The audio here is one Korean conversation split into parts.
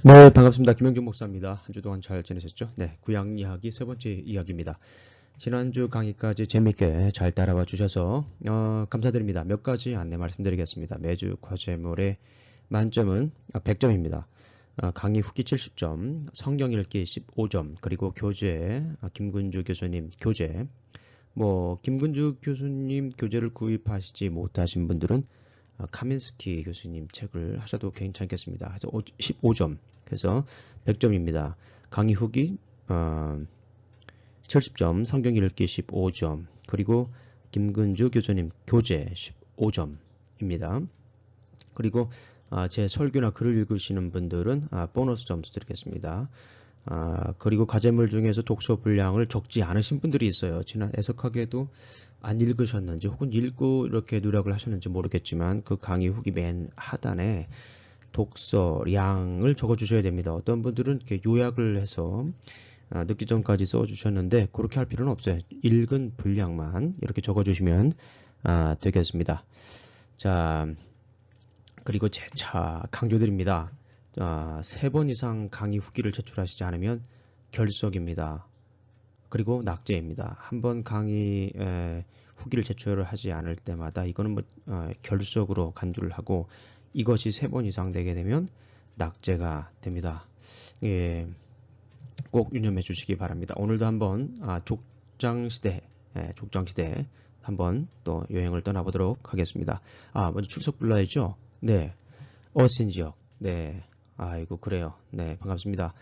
네, 반갑습니다. 김영준 목사입니다. 한 주 동안 잘 지내셨죠? 네, 구약 이야기 세 번째 이야기입니다. 지난주 강의까지 재밌게 잘 따라와 주셔서 감사드립니다. 몇 가지 안내 말씀드리겠습니다. 매주 과제물의 만점은 100점입니다. 강의 후기 70점, 성경 읽기 15점, 그리고 교재, 김근주 교수님 교재, 김근주 교수님 교재를 구입하시지 못하신 분들은 카민스키 교수님 책을 하셔도 괜찮겠습니다. 그래서 15점, 그래서 100점입니다. 강의 후기 70점, 성경 읽기 15점, 그리고 김근주 교수님 교재 15점입니다. 그리고 제 설교나 글을 읽으시는 분들은 보너스 점수 드리겠습니다. 그리고 과제물 중에서 독서 분량을 적지 않으신 분들이 있어요. 지난 애석하게도 안 읽으셨는지 혹은 읽고 이렇게 노력을 하셨는지 모르겠지만 그 강의 후기 맨 하단에 독서량을 적어주셔야 됩니다. 어떤 분들은 이렇게 요약을 해서 늦기 전까지 써주셨는데 그렇게 할 필요는 없어요. 읽은 분량만 이렇게 적어주시면 되겠습니다. 자, 그리고 재차 강조드립니다. 3번 이상 강의 후기를 제출하시지 않으면 결석입니다. 그리고 낙제입니다. 한번 강의 후기를 제출을 하지 않을 때마다 이거는 결석으로 간주를 하고 이것이 3번 이상 되게 되면 낙제가 됩니다. 예, 꼭 유념해 주시기 바랍니다. 오늘도 한번 족장시대 한번 또 여행을 떠나보도록 하겠습니다. 먼저 출석 불러야죠. 네, 어신 지역. 네, 아이고 그래요. 네, 반갑습니다.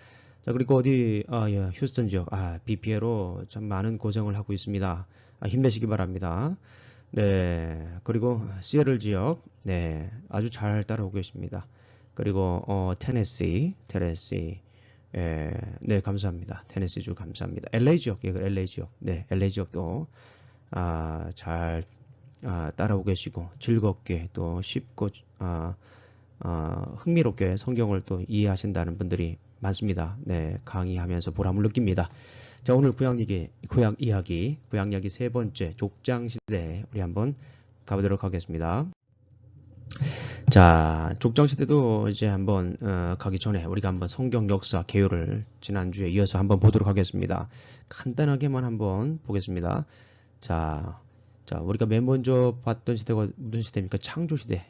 자, 그리고 어디 예, 휴스턴 지역 BPL로 참 많은 고생을 하고 있습니다. 힘내시기 바랍니다. 네, 그리고 시애틀 지역 네, 아주 잘 따라오고 계십니다. 그리고 테네시 네, 감사합니다. 테네시주 감사합니다. LA 지역, LA 지역, 네, LA 지역도 잘 따라오고 계시고 즐겁게 또 쉽고 흥미롭게 성경을 또 이해하신다는 분들이 많습니다. 네, 강의하면서 보람을 느낍니다. 자, 오늘 구약 이야기 세 번째 족장시대 우리 한번 가보도록 하겠습니다. 자, 족장시대도 이제 한번 가기 전에 우리가 한번 성경 역사 개요를 지난주에 이어서 한번 보도록 하겠습니다. 간단하게만 한번 보겠습니다. 자, 우리가 맨 먼저 봤던 시대가 무슨 시대입니까? 창조시대.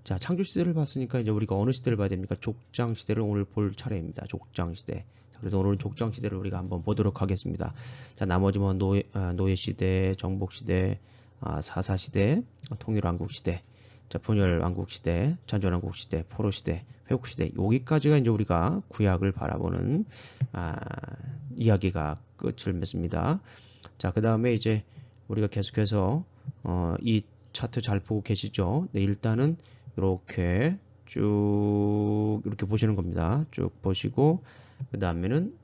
자, 창조시대를 봤으니까 이제 우리가 어느 시대를 봐야 됩니까? 족장시대를 오늘 볼 차례입니다. 족장시대. 그래서 오늘은 족장시대를 우리가 한번 보도록 하겠습니다. 자, 나머지 노예시대, 정복시대, 사사시대, 통일왕국시대, 자, 분열왕국시대, 잔존왕국시대, 포로시대, 회복시대, 여기까지가 이제 우리가 구약을 바라보는 이야기가 끝을 맺습니다. 자, 그 다음에 이제 우리가 계속해서 이 차트 잘 보고 계시죠? 네, 일단은 이렇게 쭉 이렇게 보시는 겁니다. 쭉 보시고 그 다음에는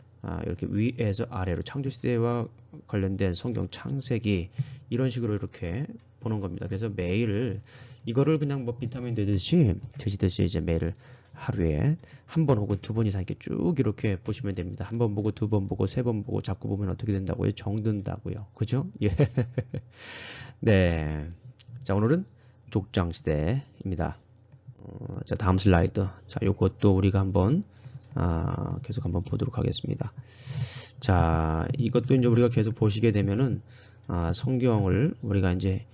이렇게 위에서 아래로 창조시대와 관련된 성경 창세기 이런 식으로 이렇게 보는 겁니다. 그래서 매일 이거를 그냥 비타민 드시듯이 이제 매일 하루에 한 번 혹은 2번 이상 이렇게 쭉 이렇게 보시면 됩니다. 한 번 보고 2번 보고 3번 보고 자꾸 보면 어떻게 된다고요? 정든다고요. 그죠? 예. 네. 자, 오늘은 족장시대입니다. 자, 다음 슬라이드. 자, 요것도 우리가 한번 계속 한번 보도록 하겠습니다. 자, 이것도 이제 우리가 계속 보시게 되면은 성경을 우리가 이제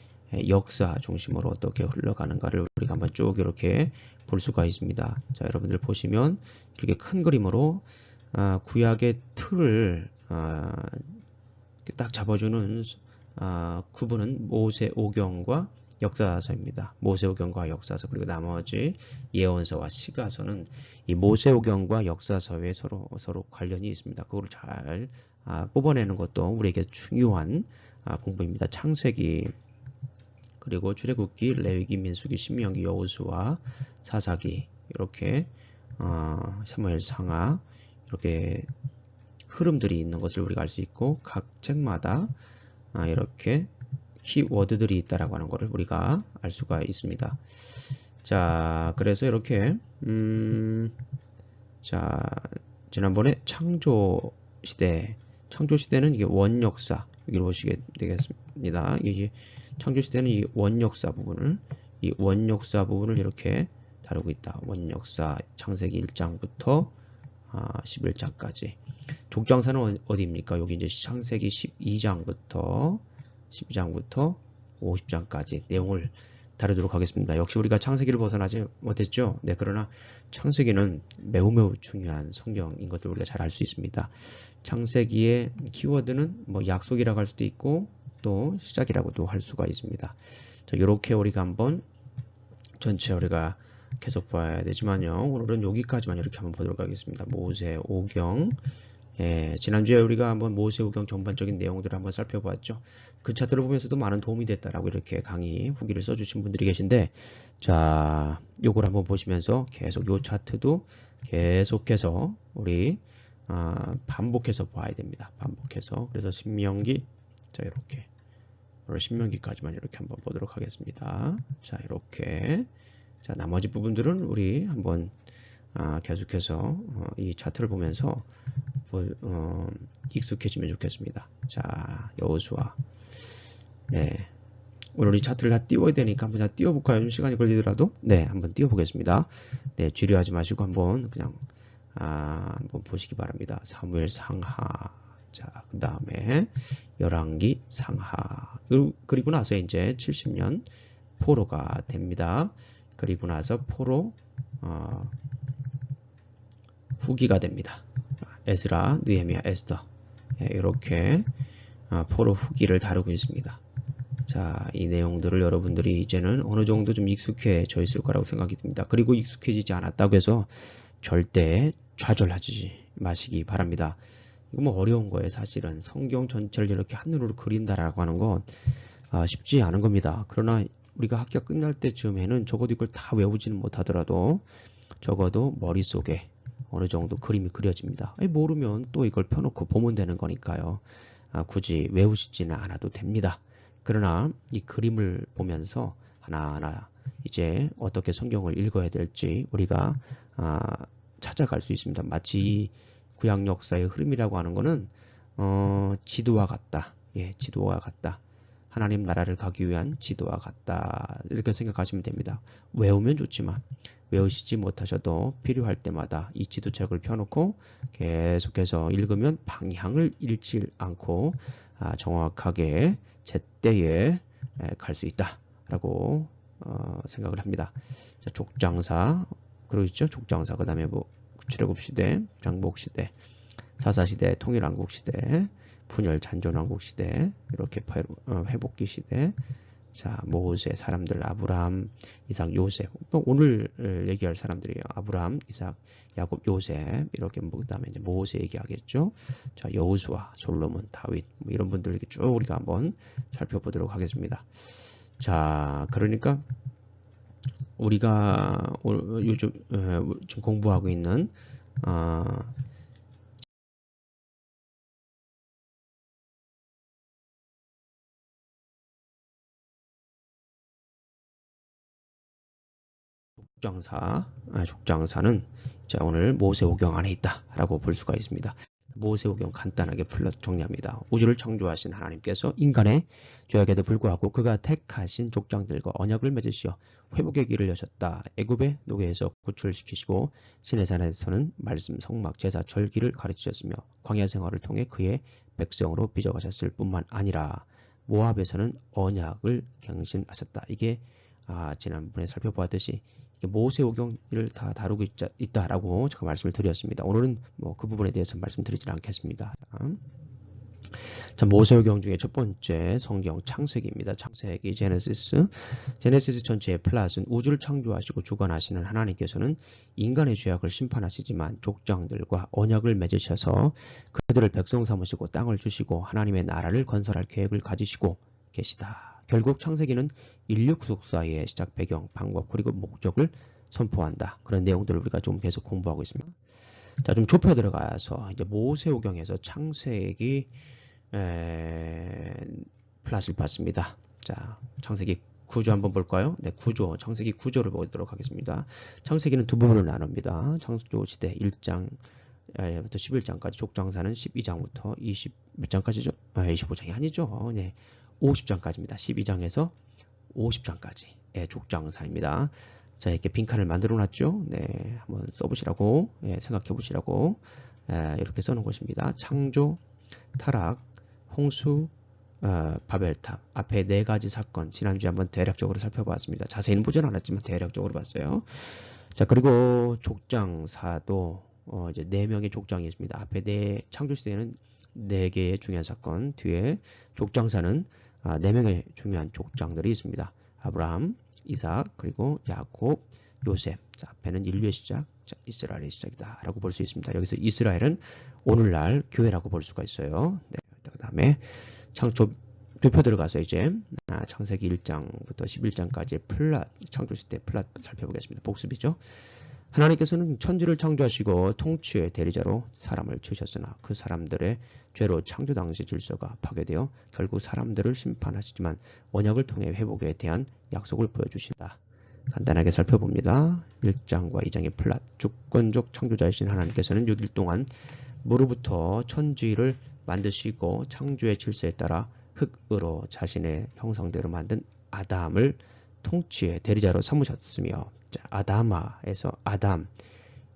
역사 중심으로 어떻게 흘러가는가를 우리가 한번 쭉 이렇게 볼 수가 있습니다. 자, 여러분들 보시면 이렇게 큰 그림으로 구약의 틀을 딱 잡아주는 구분은 모세오경과 역사서입니다. 모세오경과 역사서, 그리고 나머지 예언서와 시가서는 이 모세오경과 역사서에 서로 관련이 있습니다. 그걸 잘 뽑아내는 것도 우리에게 중요한 공부입니다. 창세기, 그리고 출애굽기, 레위기, 민수기, 신명기, 여호수아, 사사기, 이렇게 사무엘 상하, 이렇게 흐름들이 있는 것을 우리가 알 수 있고, 각 책마다 이렇게 키워드들이 있다라고 하는 것을 우리가 알 수가 있습니다. 자, 그래서 이렇게 자, 지난번에 창조시대는 이게 원역사, 여기로 보시게 되겠습니다. 이게 창조시대는 이 원역사 부분을 이렇게 다루고 있다. 원역사 창세기 1장부터 11장까지. 족장사는 어디입니까? 여기 이제 창세기 12장부터 50장까지 내용을 다루도록 하겠습니다. 역시 우리가 창세기를 벗어나지 못했죠. 네, 그러나 창세기는 매우 중요한 성경인 것을 우리가 잘 알 수 있습니다. 창세기의 키워드는 뭐 약속이라고 할 수도 있고 또 시작이라고도 할 수가 있습니다. 자, 이렇게 우리가 한번 전체 우리가 계속 봐야 되지만요. 오늘은 여기까지만 이렇게 한번 보도록 하겠습니다. 모세오경. 지난주에 우리가 한번 모세오경 전반적인 내용들을 한번 살펴보았죠. 그 차트를 보면서도 많은 도움이 됐다라고 이렇게 강의 후기를 써주신 분들이 계신데, 자, 요걸 한번 보시면서 계속 요 차트도 계속해서 우리 반복해서 봐야 됩니다. 반복해서. 그래서 신명기, 자, 이렇게 오늘 신명기까지만 이렇게 한번 보도록 하겠습니다. 자, 이렇게. 자, 나머지 부분들은 우리 한번 계속해서 이 차트를 보면서 익숙해지면 좋겠습니다. 자, 여호수아. 네. 오늘 이 차트를 다 띄워야 되니까 한번 다 띄워볼까요? 좀 시간이 걸리더라도. 네, 한번 띄워보겠습니다. 네, 지루하지 마시고 한번 그냥 한번 보시기 바랍니다. 사무엘 상하. 자, 그 다음에 열왕기 상하. 그리고 나서 이제 70년 포로가 됩니다. 그리고 나서 포로 후기가 됩니다. 에스라, 느헤미야, 에스더. 이렇게 포로 후기를 다루고 있습니다. 자, 이 내용들을 여러분들이 이제는 어느 정도 좀 익숙해져 있을 거라고 생각이 듭니다. 그리고 익숙해지지 않았다고 해서 절대 좌절하지 마시기 바랍니다. 이거 뭐 어려운 거예요. 사실은 성경 전체를 이렇게 한눈으로 그린다라고 하는 건 쉽지 않은 겁니다. 그러나 우리가 학교 끝날 때쯤에는 적어도 이걸 다 외우지는 못하더라도 적어도 머릿속에 어느 정도 그림이 그려집니다. 모르면 또 이걸 펴놓고 보면 되는 거니까요. 굳이 외우시지는 않아도 됩니다. 그러나 이 그림을 보면서 하나하나 이제 어떻게 성경을 읽어야 될지 우리가 찾아갈 수 있습니다. 마치 이 구약 역사의 흐름이라고 하는 것은 지도와 같다. 예, 지도와 같다. 하나님 나라를 가기 위한 지도와 같다. 이렇게 생각하시면 됩니다. 외우면 좋지만 외우시지 못하셔도 필요할 때마다 이 지도책을 펴놓고 계속해서 읽으면 방향을 잃지 않고 정확하게 제때에 갈 수 있다라고 생각을 합니다. 자, 족장사 그러죠. 족장사 그 다음에 뭐 출애굽시대, 장복시대, 사사시대, 통일왕국시대, 분열 잔존왕국시대, 이렇게 회복기 시대, 자, 모세 사람들, 아브라함, 이삭, 요셉. 오늘 얘기할 사람들이에요. 아브라함, 이삭, 야곱, 요셉. 이렇게 그 다음에 이제 모세 얘기하겠죠. 자, 여호수아, 솔로몬, 다윗, 뭐 이런 분들 이렇게 쭉 우리가 한번 살펴보도록 하겠습니다. 자, 그러니까 우리가 요즘 지금 공부하고 있는 족장사는 자, 오늘 모세오경 안에 있다라고 볼 수가 있습니다. 모세오경 간단하게 정리합니다. 우주를 창조하신 하나님께서 인간의 죄악에도 불구하고 그가 택하신 족장들과 언약을 맺으시어 회복의 길을 여셨다. 애굽의 노예에서 구출시키시고 시내산에서는 말씀, 성막, 제사, 절기를 가르치셨으며 광야 생활을 통해 그의 백성으로 빚어가셨을 뿐만 아니라 모압에서는 언약을 갱신하셨다. 이게 지난번에 살펴보았듯이 모세오경을 다 다루고 있다라고 제가 말씀을 드렸습니다. 오늘은 뭐 그 부분에 대해서 말씀드리지는 않겠습니다. 자, 모세오경 중에 첫 번째 성경 창세기입니다. 창세기 제네시스 전체의 플랫은 우주를 창조하시고 주관하시는 하나님께서는 인간의 죄악을 심판하시지만 족장들과 언약을 맺으셔서 그들을 백성 삼으시고 땅을 주시고 하나님의 나라를 건설할 계획을 가지시고 계시다. 결국 창세기는 인류 구속사의 시작 배경, 방법 그리고 목적을 선포한다. 그런 내용들을 우리가 좀 계속 공부하고 있습니다. 자, 좀 좁혀 들어가서 이제 모세오경에서 창세기 플랫을 봤습니다. 자, 창세기 구조 한번 볼까요? 네, 구조, 창세기 구조를 보도록 하겠습니다. 창세기는 두 부분을 나눕니다. 창조시대 1장 부터 11장까지, 족장사는 12장부터 20 몇 장까지죠? 25장이 아니죠. 네, 50장까지입니다. 12장에서 50장까지 족장사입니다. 자, 이렇게 빈칸을 만들어 놨죠. 네, 한번 써보시라고, 예, 생각해 보시라고, 이렇게 써놓은 것입니다. 창조, 타락, 홍수, 바벨탑. 앞에 네 가지 사건, 지난주에 한번 대략적으로 살펴봤습니다. 자세히는 보진 않았지만 대략적으로 봤어요. 자, 그리고 족장사도, 이제 네 명의 족장이 있습니다. 앞에 창조시대에는 네 개의 중요한 사건, 뒤에 족장사는 네 명의 중요한 족장들이 있습니다. 아브라함, 이삭, 그리고 야곱, 요셉. 자, 앞에는 인류의 시작, 자, 이스라엘의 시작이다 라고 볼 수 있습니다. 여기서 이스라엘은 오늘날 교회라고 볼 수가 있어요. 네, 그 다음에 좁혀 들어가서 이제 창세기 1장부터 11장까지의 플랫, 창조시대 플랫 살펴보겠습니다. 복습이죠. 하나님께서는 천지를 창조하시고 통치의 대리자로 사람을 지으셨으나 그 사람들의 죄로 창조 당시 질서가 파괴되어 결국 사람들을 심판하시지만 언약을 통해 회복에 대한 약속을 보여주신다. 간단하게 살펴봅니다. 1장과 2장의 플랫, 주권적 창조자이신 하나님께서는 6일 동안 무로부터 천지를 만드시고 창조의 질서에 따라 흙으로 자신의 형상대로 만든 아담을 통치의 대리자로 삼으셨으며, 자, 아담아에서 아담,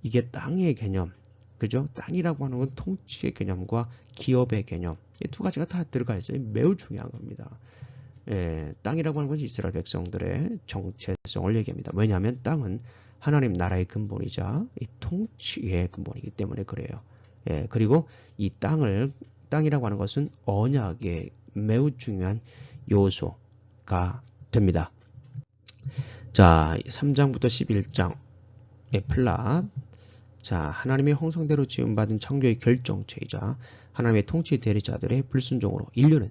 이게 땅의 개념, 그죠? 땅이라고 하는 건 통치의 개념과 기업의 개념, 이 두 가지가 다 들어가 있어요. 매우 중요한 겁니다. 예, 땅이라고 하는 것이 이스라엘 백성들의 정체성을 얘기합니다. 왜냐하면 땅은 하나님 나라의 근본이자 이 통치의 근본이기 때문에 그래요. 예, 그리고 이 땅이라고 하는 것은 언약의 매우 중요한 요소가 됩니다. 자, 3장부터 11장의 플랫. 자, 하나님의 형상대로 지음받은 창조의 결정체이자 하나님의 통치 대리자들의 불순종으로 인류는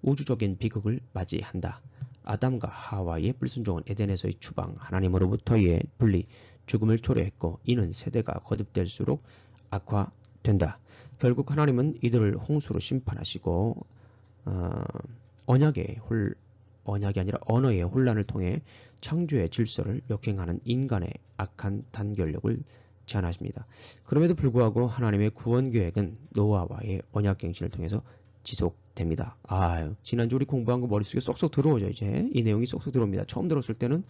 우주적인 비극을 맞이한다. 아담과 하와의 불순종은 에덴에서의 추방, 하나님으로부터의 분리, 죽음을 초래했고 이는 세대가 거듭될수록 악화된다. 결국 하나님은 이들을 홍수로 심판하시고 언약이 아니라 언어의 혼란을 통해 창조의 질서를 역행하는 인간의 악한 단결력을 제한하십니다. 그럼에도 불구하고 하나님의 구원 계획은 노아와의 언약 갱신을 통해서 지속됩니다. 지난주 우리 공부한 거 머릿속에 쏙쏙 들어오죠. 이제 이 내용이 쏙쏙 들어옵니다. 처음 들었을 때는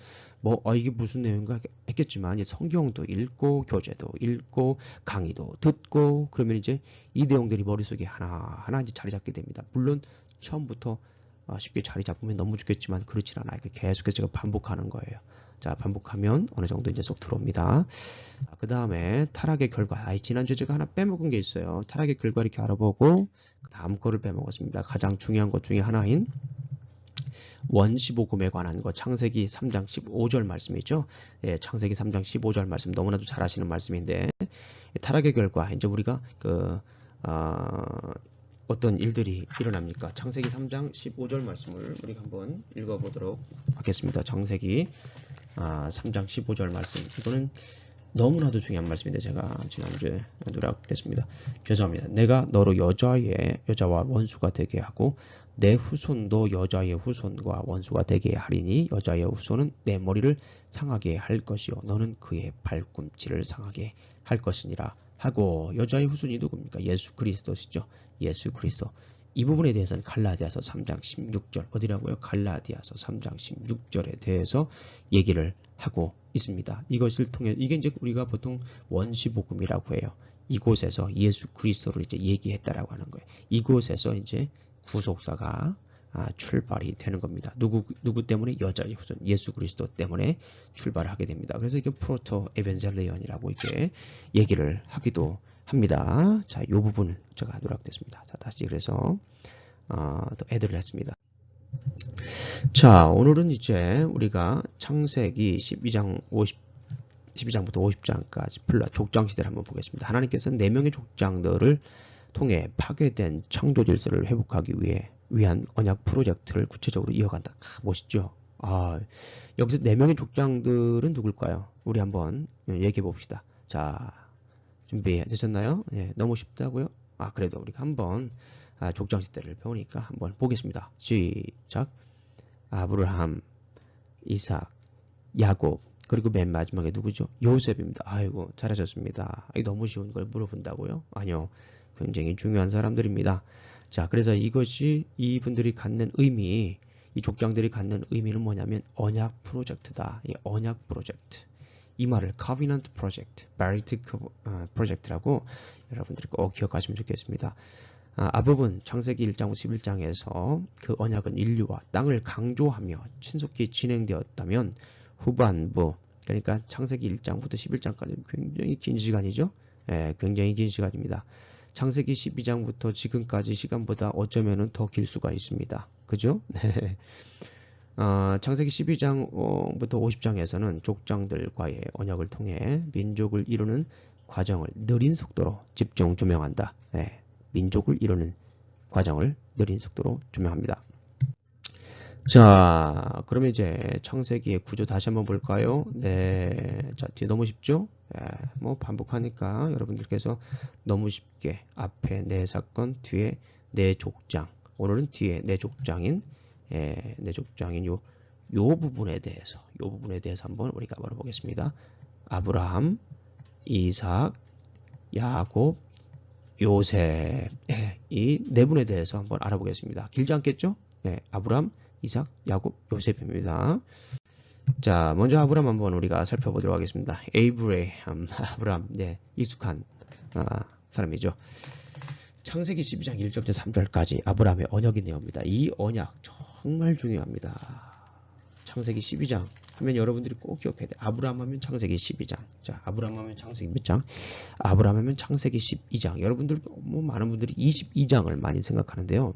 이게 무슨 내용인가 했겠지만 이제 성경도 읽고 교재도 읽고 강의도 듣고 그러면 이제 이 내용들이 머릿속에 하나하나 이제 자리 잡게 됩니다. 물론 처음부터 쉽게 자리 잡으면 너무 좋겠지만 그렇진 않아요. 계속해서 제가 반복하는 거예요. 자, 반복하면 어느 정도 이제 쏙 들어옵니다. 그 다음에 타락의 결과. 지난주에 제가 하나 빼먹은 게 있어요. 타락의 결과 이렇게 알아보고 그 다음 거를 빼먹었습니다. 가장 중요한 것 중에 하나인 원시복음에 관한 거, 창세기 3장 15절 말씀이죠. 예, 창세기 3장 15절 말씀 너무나도 잘 아시는 말씀인데, 타락의 결과, 이제 우리가 어떤 일들이 일어납니까? 창세기 3장 15절 말씀을 우리가 한번 읽어보도록 하겠습니다. 창세기 3장 15절 말씀. 이거는 너무나도 중요한 말씀인데 제가 지난주에 누락됐습니다. 죄송합니다. 내가 너로 여자와 원수가 되게 하고 내 후손도 여자의 후손과 원수가 되게 하리니 여자의 후손은 내 머리를 상하게 할 것이요 너는 그의 발꿈치를 상하게 할 것이니라 하고, 여자의 후손이 누굽니까? 예수 그리스도시죠. 예수 그리스도. 이 부분에 대해서는 갈라디아서 3장 16절 어디라고요? 갈라디아서 3장 16절에 대해서 얘기를 하고 있습니다. 이것을 통해 이게 이제 우리가 보통 원시복음이라고 해요. 이곳에서 예수 그리스도를 이제 얘기했다라고 하는 거예요. 이곳에서 이제 구속사가 출발이 되는 겁니다. 누구 때문에? 여자의 후손 예수 그리스도 때문에 출발을 하게 됩니다. 그래서 이게 프로토 에벤젤리언이라고 이렇게 얘기를 하기도 합니다. 자, 이 부분은 제가 누락됐습니다. 자, 다시 그래서 또 애들을 했습니다. 자, 오늘은 이제 우리가 창세기 12장부터 50장까지 플랫 족장 시대를 한번 보겠습니다. 하나님께서는 4명의 족장들을 통해 파괴된 창조 질서를 회복하기 위한 언약 프로젝트를 구체적으로 이어간다. 멋있죠? 여기서 4명의 족장들은 누굴까요? 우리 한번 얘기해 봅시다. 자, 준비되셨나요? 예, 너무 쉽다고요? 그래도 우리가 한번 족장 시대를 배우니까 한번 보겠습니다. 시작. 아브라함, 이삭, 야곱, 그리고 맨 마지막에 누구죠? 요셉입니다. 아이고, 잘하셨습니다. 너무 쉬운 걸 물어본다고요? 아니요. 굉장히 중요한 사람들입니다. 자, 그래서 이분들이 갖는 의미, 이 족장들이 갖는 의미는 뭐냐면 언약 프로젝트다. 이 언약 프로젝트. 이 말을 Covenant Project, Barite Project라고 여러분들이 꼭 기억하시면 좋겠습니다. 앞부분 창세기 1장 11장에서 그 언약은 인류와 땅을 강조하며 신속히 진행되었다면 후반부, 그러니까 창세기 1장부터 11장까지 굉장히 긴 시간이죠. 굉장히 긴 시간입니다. 창세기 12장부터 지금까지 시간보다 어쩌면 더 길 수가 있습니다. 그죠? 네. 창세기 12장부터 50장에서는 족장들과의 언약을 통해 민족을 이루는 과정을 느린 속도로 집중 조명한다. 네. 민족을 이루는 과정을 느린 속도로 조명합니다. 자, 그러면 이제 창세기의 구조 다시 한번 볼까요? 네, 자, 뒤에 너무 쉽죠? 뭐 반복하니까 여러분들께서 너무 쉽게 앞에 내 사건, 뒤에 내 족장. 오늘은 뒤에 내 족장인 요 부분에 대해서 한번 우리가 알아보겠습니다. 아브라함, 이삭, 야곱, 요셉. 이 네 분에 대해서 한번 알아보겠습니다. 길지 않겠죠? 아브라함, 이삭, 야곱, 요셉입니다. 자, 먼저 아브라함 한번 우리가 살펴보도록 하겠습니다. 아브라함, 익숙한 사람이죠. 창세기 12장 1절부터 3절까지 아브라함의 언약이 나옵니다. 이 언약 정말 중요합니다. 창세기 12장 하면 여러분들이 꼭 기억해야 돼요. 아브라함 하면 창세기 12장. 자, 아브라함 하면 창세기 몇 장? 아브라함 하면 창세기 12장. 여러분들 뭐 많은 분들이 22장을 많이 생각하는데요.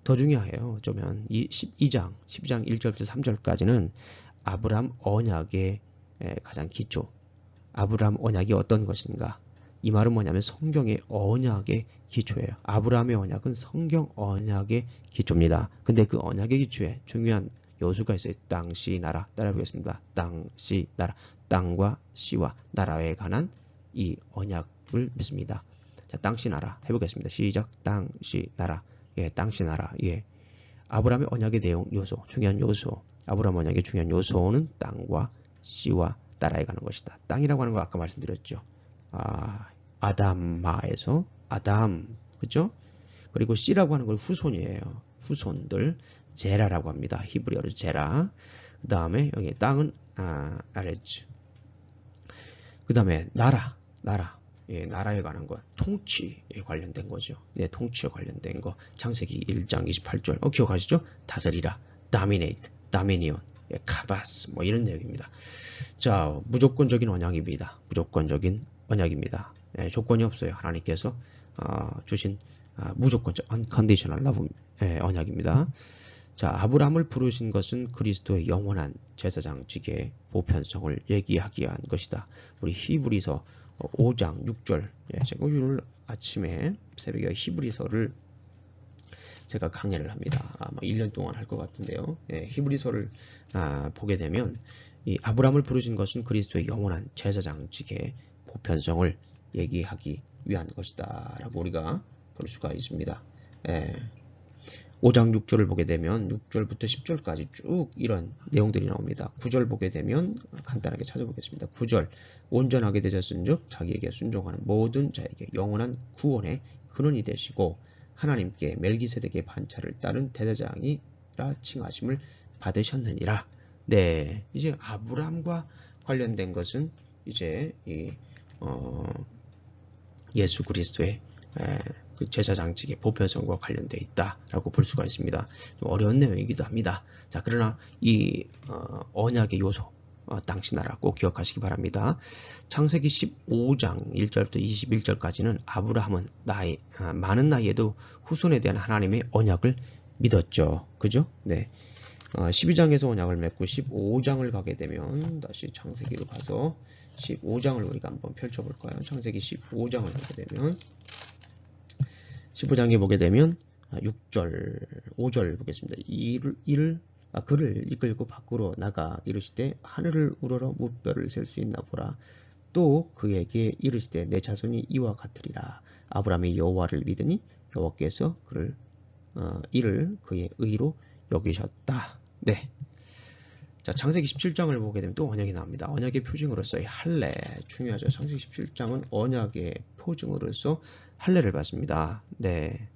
더 중요해요. 어쩌면 이 12장 1절부터 3절까지는 아브라함 언약의 가장 기초. 아브라함 언약이 어떤 것인가? 이 말은 뭐냐면 성경의 언약의 기초예요. 아브라함의 언약은 성경 언약의 기초입니다. 근데 그 언약의 기초에 중요한 요소가 있어요. 땅, 씨, 나라. 따라해보겠습니다. 땅, 씨, 나라. 땅과 씨와 나라에 관한 이 언약을 믿습니다. 자, 땅, 씨, 나라 해보겠습니다. 시작. 땅, 씨, 나라. 땅, 씨, 나라. 아브라함의 언약의 내용, 요소, 중요한 요소. 아브라함 언약의 중요한 요소는 땅과 씨와 나라에 관한 것이다. 땅이라고 하는 거 아까 말씀드렸죠. 아담마에서 아담, 그죠? 그리고 씨라고 하는 건 후손이에요. 후손들. 제라라고 합니다. 히브리어로 제라. 그 다음에 여기 땅은 아레즈. 그 다음에 나라. 나라에 관한 것, 통치에 관련된 거죠. 통치에 관련된 거. 창세기 1장 28절. 기억하시죠? 다스리라. dominate, dominion, 카바스, 뭐 이런 내용입니다. 자, 무조건적인 언약입니다. 무조건적인 언약입니다. 조건이 없어요. 하나님께서 주신 무조건적 unconditional love 언약입니다. 자, 아브라함을 부르신 것은 그리스도의 영원한 제사장직의 보편성을 얘기하기 위한 것이다. 우리 히브리서 5장 6절. 제가 오늘 아침에 새벽에 히브리서를 제가 강의를 합니다. 아마 1년 동안 할 것 같은데요. 히브리서를 보게 되면 이 아브라함을 부르신 것은 그리스도의 영원한 제사장직의 보편성을 얘기하기 위한 것이다 라고 우리가 볼 수가 있습니다. 5장 6절을 보게 되면 6절부터 10절까지 쭉 이런 내용들이 나옵니다. 9절 보게 되면 간단하게 찾아보겠습니다. 9절 온전하게 되셨은즉 자기에게 순종하는 모든 자에게 영원한 구원의 근원이 되시고 하나님께 멜기세덱의 반차를 따른 대제사장이라 칭하심을 받으셨느니라. 네, 이제 아브라함과 관련된 것은 이제 예수 그리스도의 그 제사장직의 보편성과 관련되어 있다라고 볼 수가 있습니다. 좀 어려운 내용이기도 합니다. 자, 그러나 이 언약의 요소, 땅씨 나라 꼭 기억하시기 바랍니다. 창세기 15장 1절부터 21절까지는 아브라함은 많은 나이에도 후손에 대한 하나님의 언약을 믿었죠. 그죠? 네. 12장에서 언약을 맺고 15장을 가게 되면 다시 창세기로 가서 15장을 우리가 한번 펼쳐볼까요? 창세기 15장을 보게 되면 15장에 보게 되면 6절, 5절 보겠습니다. 그를 이끌고 밖으로 나가 이르시되 하늘을 우러러 무뼈를 셀 수 있나 보라. 또 그에게 이르시되 내 자손이 이와 같으리라. 아브라함이 여호와를 믿으니 여호와께서 이를 그의 의로 여기셨다. 네. 자, 창세기 17장을 보게 되면 또 언약이 나옵니다. 언약의 표징으로서의 할례 중요하죠. 창세기 17장은 언약의 표징으로서 할례를 받습니다. 네.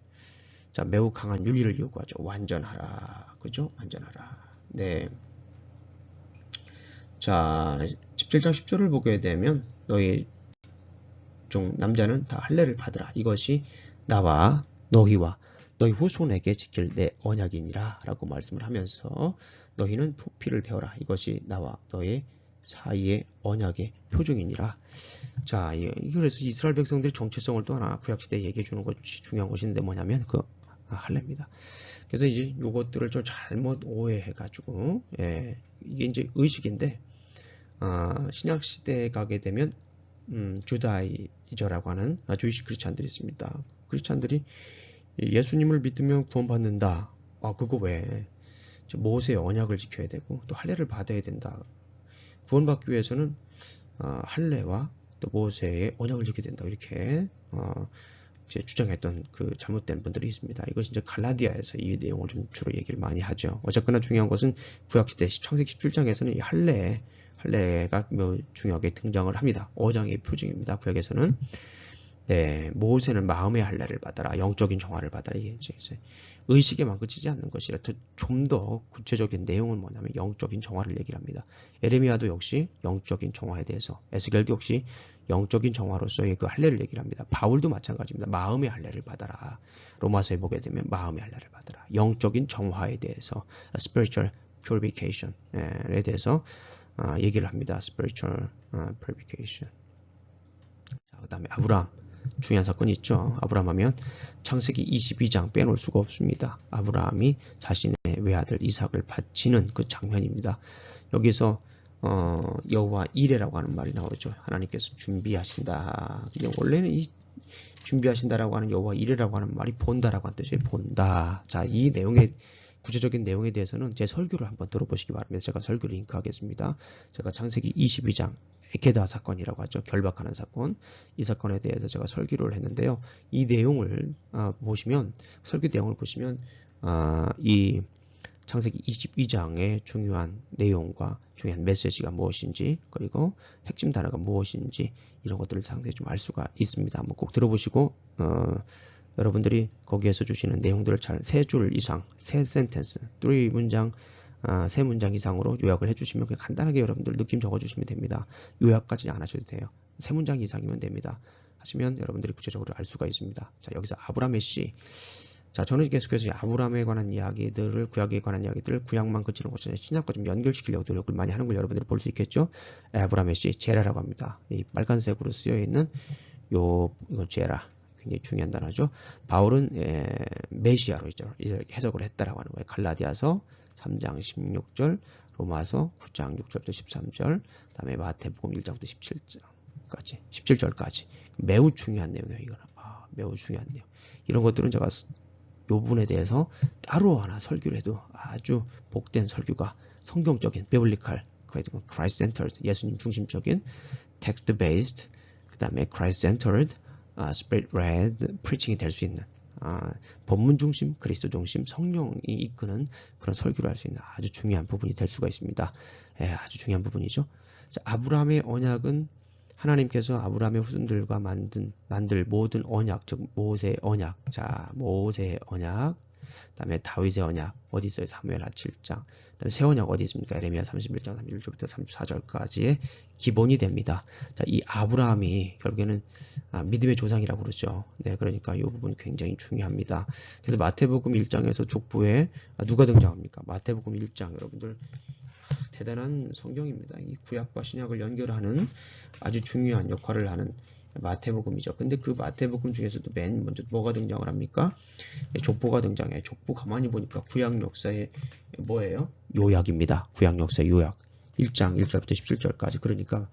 자, 매우 강한 윤리를 요구하죠. 완전하라. 그죠? 그죠? 안전하라. 네. 자, 17장 10절을 보게 되면 너희 종 남자는 다 할례를 받으라. 이것이 나와 너희와 너희 후손에게 지킬 내 언약이니라 라고 말씀을 하면서 너희는 피를 배워라. 이것이 나와 너의 사이의 언약의 표징이니라. 자, 그래서 이스라엘 백성들의 정체성을 또 하나 구약시대에 얘기해 주는 것이 중요한 것인데 뭐냐면 그 할례입니다. 그래서 이제 요것들을 좀 잘못 오해해 가지고 이게 이제 의식인데 신약 시대에 가게 되면 주다이저라고 하는 주이시 크리스찬들이 있습니다. 크리스찬들이 예수님을 믿으면 구원받는다. 그거 왜? 모세의 언약을 지켜야 되고 또 할례를 받아야 된다. 구원받기 위해서는 할례와 또 모세의 언약을 지켜야 된다. 이렇게 이제 주장했던 그 잘못된 분들이 있습니다. 이것이 이제 갈라디아에서 이 내용을 좀 주로 얘기를 많이 하죠. 어쨌거나 중요한 것은 구약시대 창세기 17장에서는 이 할례가 중요하게 등장을 합니다. 5장의 표징입니다. 구약에서는 네, 모세는 마음의 할례를 받아라. 영적인 정화를 받아라. 이게 이제 의식에만 그치지 않는 것이라 좀 더 구체적인 내용은 뭐냐면 영적인 정화를 얘기를 합니다. 에레미야도 역시 영적인 정화에 대해서, 에스겔도 역시 영적인 정화로서의 그 할례를 얘기를 합니다. 바울도 마찬가지입니다. 마음의 할례를 받아라. 로마서에 보게 되면 마음의 할례를 받아라. 영적인 정화에 대해서 spiritual purification에 대해서 얘기를 합니다. spiritual purification. 자, 그 다음에 아브라함. 중요한 사건이 있죠. 아브라함 하면 창세기 22장 빼놓을 수가 없습니다. 아브라함이 자신의 외아들 이삭을 바치는 그 장면입니다. 여기서 여호와 이레라고 하는 말이 나오죠. 하나님께서 준비하신다. 원래는 이 준비하신다라고 하는 여호와 이레라고 하는 말이 본다라고 하는 뜻이에요. 본다. 자, 이 내용의 구체적인 내용에 대해서는 제 설교를 한번 들어보시기 바랍니다. 제가 설교를 링크하겠습니다. 제가 창세기 22장 에케다 사건이라고 하죠. 결박하는 사건. 이 사건에 대해서 제가 설교를 했는데요. 이 내용을 보시면, 설교 내용을 보시면 이 창세기 22장의 중요한 내용과 중요한 메시지가 무엇인지, 그리고 핵심 단어가 무엇인지 이런 것들을 상당히 좀 알 수가 있습니다. 한번 꼭 들어보시고 여러분들이 거기에서 주시는 내용들을 잘 3줄 이상, 3센텐스, 3문장, 3문장 이상으로 요약을 해주시면 그냥 간단하게 여러분들 느낌 적어주시면 됩니다. 요약까지 안 하셔도 돼요. 3문장 이상이면 됩니다. 하시면 여러분들이 구체적으로 알 수가 있습니다. 자, 여기서 아브라함의 씨. 자, 저는 계속해서 아브라함에 관한 이야기들을, 구약에 관한 이야기들을 구약만 그치는 것이 아니라 신약과 좀 연결시키려고 노력을 많이 하는 걸 여러분들이 볼 수 있겠죠. 아브라함의 씨, 제라라고 합니다. 이 빨간색으로 쓰여 있는 이거 제라. 굉장히 중요한 단어죠. 바울은 메시아로 이렇게 해석을 했다라고 하는 거예요. 갈라디아서 3장 16절, 로마서 9장 6절부터 13절, 그다음에 마태복음 1장부터 17절까지 매우 중요한 내용이에요. 이거는 매우 중요한 내용. 이런 것들은 제가 이 부분에 대해서 따로 하나 설교를 해도 아주 복된 설교가 성경적인 비블리컬, Christ centered, 예수님 중심적인 text based, 그다음에 Christ centered, Spirit led preaching이 될 수 있는 본문 중심, 그리스도 중심, 성령이 이끄는 그런 설교를 할 수 있는 아주 중요한 부분이 될 수가 있습니다. 아주 중요한 부분이죠. 자, 아브라함의 언약은 하나님께서 아브라함의 후손들과 만들 모든 언약, 즉 모세의 언약. 자, 모세의 언약. 그다음에 다윗의 언약 어디 있어요? 사무엘하 7장. 그다음에 새 언약 어디 있습니까? 에레미야 31장 31절부터 34절까지의 기본이 됩니다. 자, 이 아브라함이 결국에는 믿음의 조상이라고 그러죠. 네, 그러니까 이 부분 굉장히 중요합니다. 그래서 마태복음 1장에서 족보에 누가 등장합니까? 마태복음 1장 여러분들 대단한 성경입니다. 이 구약과 신약을 연결하는 아주 중요한 역할을 하는 마태복음이죠. 근데 그 마태복음 중에서도 맨 먼저 뭐가 등장을 합니까? 족보가 등장해요. 족보 가만히 보니까 구약 역사의 뭐예요? 요약입니다. 구약 역사의 요약. 1장 1절부터 17절까지. 그러니까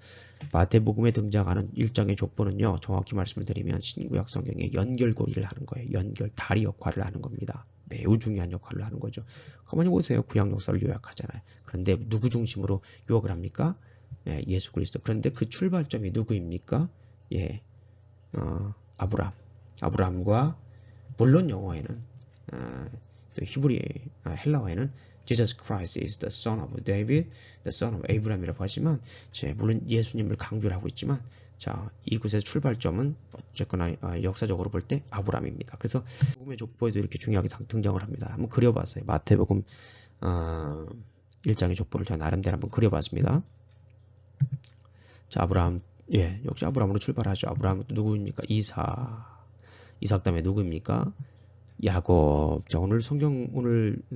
마태복음에 등장하는 1장의 족보는요. 정확히 말씀을 드리면 신구약 성경의 연결고리를 하는 거예요. 연결, 다리 역할을 하는 겁니다. 매우 중요한 역할을 하는 거죠. 가만히 보세요. 구약 역사를 요약하잖아요. 그런데 누구 중심으로 요약을 합니까? 예수 그리스도. 그런데 그 출발점이 누구입니까? 아브라함과 물론 영어에는 또 히브리 헬라어에는 Jesus Christ is the son of David, the son of Abraham이라고 하지만 물론 예수님을 강조를 하고 있지만 자, 이곳의 출발점은 어쨌거나 역사적으로 볼 때 아브라함입니다. 그래서 복음의 족보에도 이렇게 중요하게 등장을 합니다. 한번 그려봤어요. 마태복음 1장의 족보를 제가 나름대로 한번 그려봤습니다. 자, 아브라함, 예, 역시 아브라함으로 출발하죠. 아브라함은 누구입니까? 이삭 다음에 누구입니까? 야곱. 자, 오늘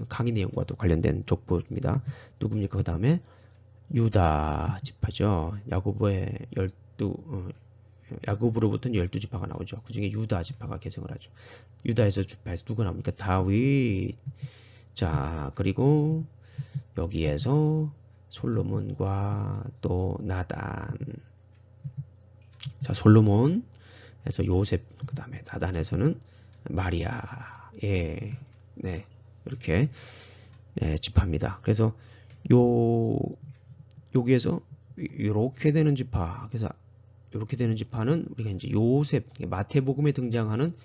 강의 내용과 또 관련된 족보입니다. 누굽니까? 그 다음에 유다 지파죠. 야곱으로부터는 12지파가 나오죠. 그 중에 유다 지파가 계승을 하죠. 유다에서 지파에서 누가 나옵니까? 다윗. 자, 그리고 여기에서 솔로몬과 또 나단. 자, 솔로몬에서 요셉, 그 다음에 나단에서는 마리아. 예, 네, 이렇게 지파입니다. 그래서 여기에서 이렇게 되는 지파. 그래서 이렇게 되는 지파는 우리가 이제 요셉, 마태복음에 등장하는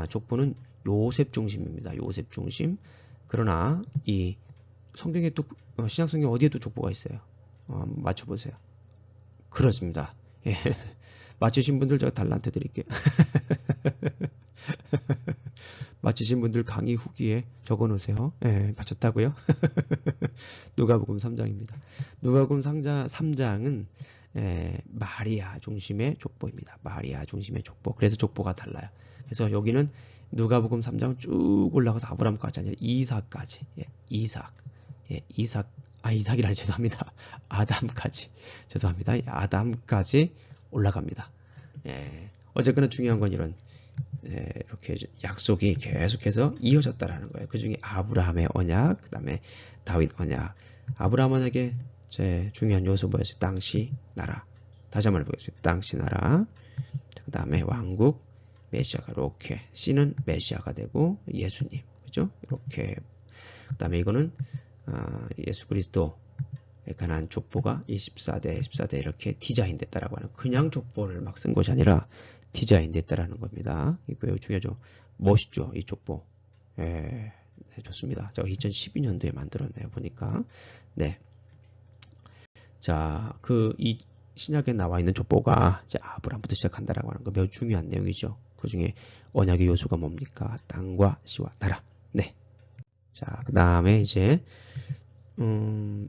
족보는 요셉 중심입니다. 요셉 중심. 그러나 이 성경에 또 신약 성경 어디에 또 족보가 있어요? 맞춰보세요. 그렇습니다. 예. 맞추신 분들 제가 달란트 드릴게요. 맞추신 분들 강의 후기에 적어놓으세요. 예, 맞췄다고요? 누가복음 3장입니다. 누가복음 3장은 마리아 중심의 족보입니다. 마리아 중심의 족보. 그래서 족보가 달라요. 그래서 여기는 누가복음 3장 쭉 올라가서 아브라함까지 아니라 이삭까지. 예, 이삭이라니 죄송합니다. 아담까지. 죄송합니다. 아담까지 올라갑니다. 예, 어쨌거나 중요한 건 이런 이렇게 약속이 계속해서 이어졌다라는 거예요. 그 중에 아브라함의 언약, 그 다음에 다윗 언약. 아브라함 언약의 제 중요한 요소 뭐였어요? 땅시 나라. 다시 한번 해보겠습니다. 땅시 나라. 그 다음에 왕국, 메시아가 이렇게 씨는 메시아가 되고 예수님, 그죠? 이렇게. 그 다음에 이거는 예수 그리스도에 관한 족보가 14대 이렇게 디자인 됐다라고 하는, 그냥 족보를 막 쓴 것이 아니라 디자인 됐다라는 겁니다. 이거 중요하죠. 멋있죠, 이 족보. 네, 좋습니다. 제가 2012년도에 만들었네요, 보니까. 네. 자, 이 신약에 나와 있는 족보가 이제 아브라함부터 시작한다라고 하는 거 매우 중요한 내용이죠. 그 중에 언약의 요소가 뭡니까? 땅과 씨와 나라. 네. 자, 그 다음에 이제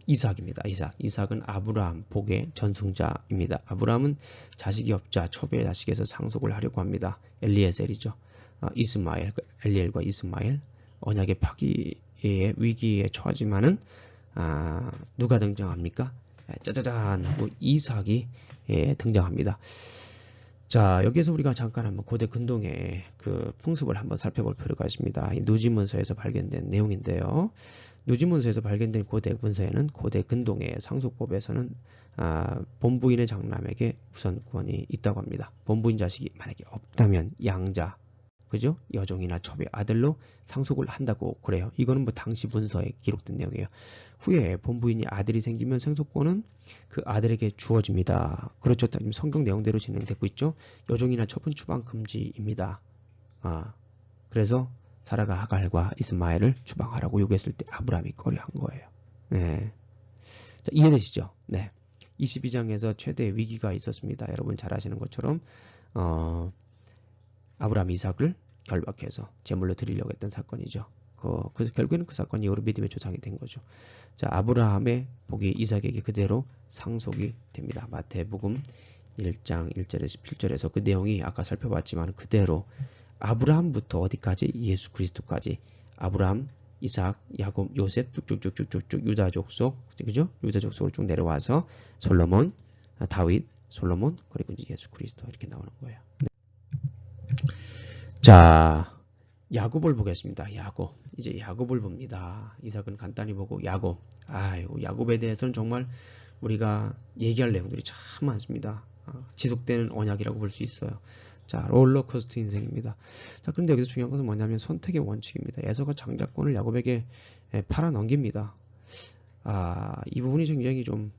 이삭입니다. 이삭은 아브라함 복의 전승자입니다. 아브라함은 자식이 없자 초배의 자식에서 상속을 하려고 합니다. 엘리에셀이죠. 엘리엘과 이스마엘. 언약의 파기의 위기에 처하지만은 누가 등장합니까? 짜자잔 하고 이삭이 등장합니다. 자, 여기에서 우리가 잠깐 한번 고대 근동의 그 풍습을 한번 살펴볼 필요가 있습니다. 이 누지문서에서 발견된 내용인데요. 누지문서에서 발견된 고대 문서에는 고대 근동의 상속법에서는 본부인의 장남에게 우선권이 있다고 합니다. 본부인 자식이 만약에 없다면 양자, 그죠? 여종이나 첩의 아들로 상속을 한다고 그래요. 이거는 뭐 당시 문서에 기록된 내용이에요. 후에 본부인이 아들이 생기면 상속권은 그 아들에게 주어집니다. 그렇죠. 성경 내용대로 진행되고 있죠. 여종이나 첩은 추방 금지입니다. 그래서 사라가 하갈과 이스마엘을 추방하라고 요구했을 때 아브라함이 꺼려한 거예요. 네. 자, 이해되시죠? 네. 22장에서 최대 위기가 있었습니다. 여러분 잘 아시는 것처럼 아브라함 이삭을 결박해서 제물로 드리려고 했던 사건이죠. 그래서 결국에는 그 사건이 이후로 믿음의 조상이 된 거죠. 자, 아브라함의 복이 이삭에게 그대로 상속이 됩니다. 마태복음 1장 1절에서 17절에서 그 내용이 아까 살펴봤지만 그대로 아브라함부터 어디까지? 예수 그리스도까지. 아브라함, 이삭, 야곱, 요셉 쭉쭉쭉쭉쭉 유다 족속, 그죠? 유다 족속으로 쭉 내려와서 솔로몬, 다윗, 솔로몬, 그리고 이제 예수 그리스도 이렇게 나오는 거예요. 네. 자, 야곱을 보겠습니다. 이제 야곱을 봅니다. 이삭은 간단히 보고 야곱에 대해서는 정말 우리가 얘기할 내용들이 참 많습니다. 지속되는 언약이라고 볼 수 있어요. 자, 롤러코스터 인생입니다. 자, 그런데 여기서 중요한 것은 뭐냐면 선택의 원칙입니다. 에서가 장자권을 야곱에게 팔아 넘깁니다. 이 부분이 굉장히 좀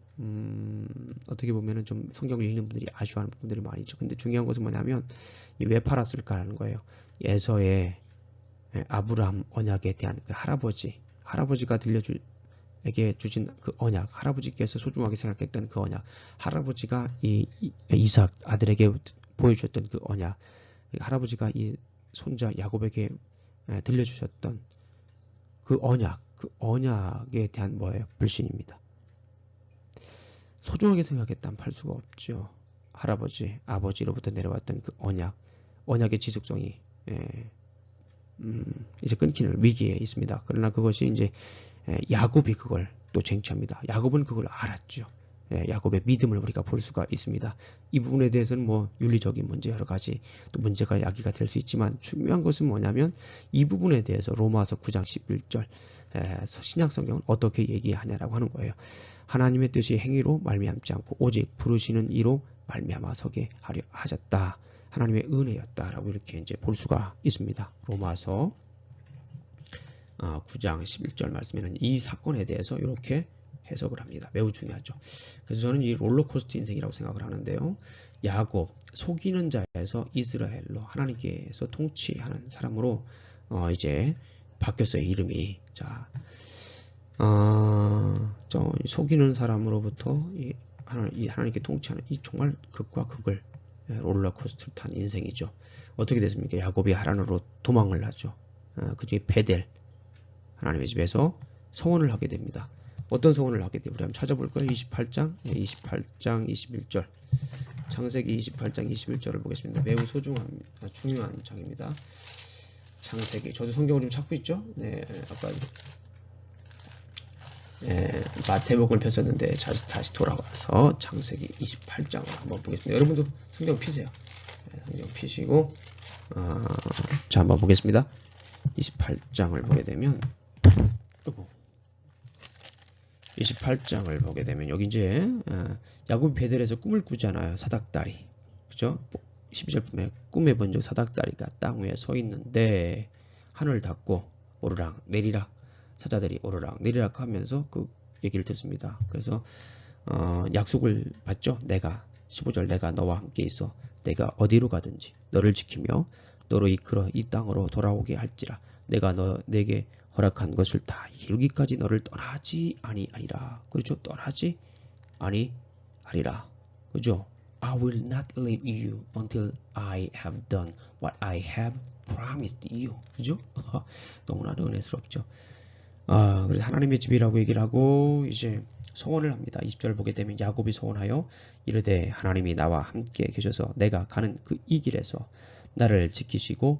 어떻게 보면은 좀 성경을 읽는 분들이 아쉬워하는 부분들이 많이 있죠. 근데 중요한 것은 뭐냐면 왜 팔았을까라는 거예요. 에서의 아브라함 언약에 대한 그 할아버지가 에게 주신 그 언약, 할아버지께서 소중하게 생각했던 그 언약, 할아버지가 이 이삭 아들에게 보여주었던 그 언약, 할아버지가 이 손자 야곱에게 들려주셨던 그 언약에 대한 뭐예요? 불신입니다. 소중하게 생각했다면 팔 수가 없죠. 할아버지, 아버지로부터 내려왔던 그 언약의 지속성이 이제 끊기는 위기에 있습니다. 그러나 그것이 이제 야곱이 그걸 또 쟁취합니다. 야곱은 그걸 알았죠. 야곱의 믿음을 우리가 볼 수가 있습니다. 이 부분에 대해서는 뭐 윤리적인 문제 여러 가지 또 문제가 야기가 될 수 있지만 중요한 것은 뭐냐면 이 부분에 대해서 로마서 9장 11절 신약 성경은 어떻게 얘기하냐라고 하는 거예요. 하나님의 뜻이 행위로 말미암지 않고 오직 부르시는 이로 말미암아 서게 하려 하셨다. 하나님의 은혜였다라고 이렇게 이제 볼 수가 있습니다. 로마서 9장 11절 말씀에는 이 사건에 대해서 이렇게 해석을 합니다. 매우 중요하죠. 그래서 저는 이 롤러코스터 인생이라고 생각을 하는데요. 야곱, 속이는 자에서 이스라엘로 하나님께서 통치하는 사람으로 이제 바뀌었어요. 이름이. 자, 속이는 사람으로부터 하나님께 통치하는 이 정말 극과 극을 롤러코스터를 탄 인생이죠. 어떻게 됐습니까? 야곱이 하란으로 도망을 하죠. 그 중에 베델 하나님의 집에서 서원을 하게 됩니다. 어떤 서원을 하게 돼요? 우리 한번 찾아볼까요? 28장 21절 창세기 28장 21절을 보겠습니다. 매우 중요한 장입니다. 창세기 저도 성경을 좀 찾고 있죠? 네, 아까 마태복음을 폈었는데 다시 돌아와서 창세기 28장을 한번 보겠습니다. 여러분도 성경 피세요. 성경 피시고 자 한번 보겠습니다. 28장을 보게 되면 28장을 보게 되면 여기 이제 야곱이 베델에서 꿈을 꾸잖아요. 사닥다리. 그죠? 12절 보면 꿈에 본 적 사닥다리가 땅 위에 서 있는데 하늘 닫고 오르락 내리락 사자들이 오르락 내리락 하면서 그 얘기를 듣습니다. 그래서 약속을 받죠. 15절 내가 너와 함께 있어 내가 어디로 가든지 너를 지키며 너로 이끌어 이 땅으로 돌아오게 할지라 내가 내게 허락한 것을 다 이루기까지 너를 떠나지 아니하리라. 그렇죠? 떠나지 아니하리라. 그죠? I will not leave you until I have done what I have promised you. 그죠? 너무나 은혜스럽죠. 그래서 하나님의 집이라고 얘기를 하고 이제 소원을 합니다. 20절 보게 되면 야곱이 소원하여 이르되 하나님이 나와 함께 계셔서 내가 가는 그 이 길에서 나를 지키시고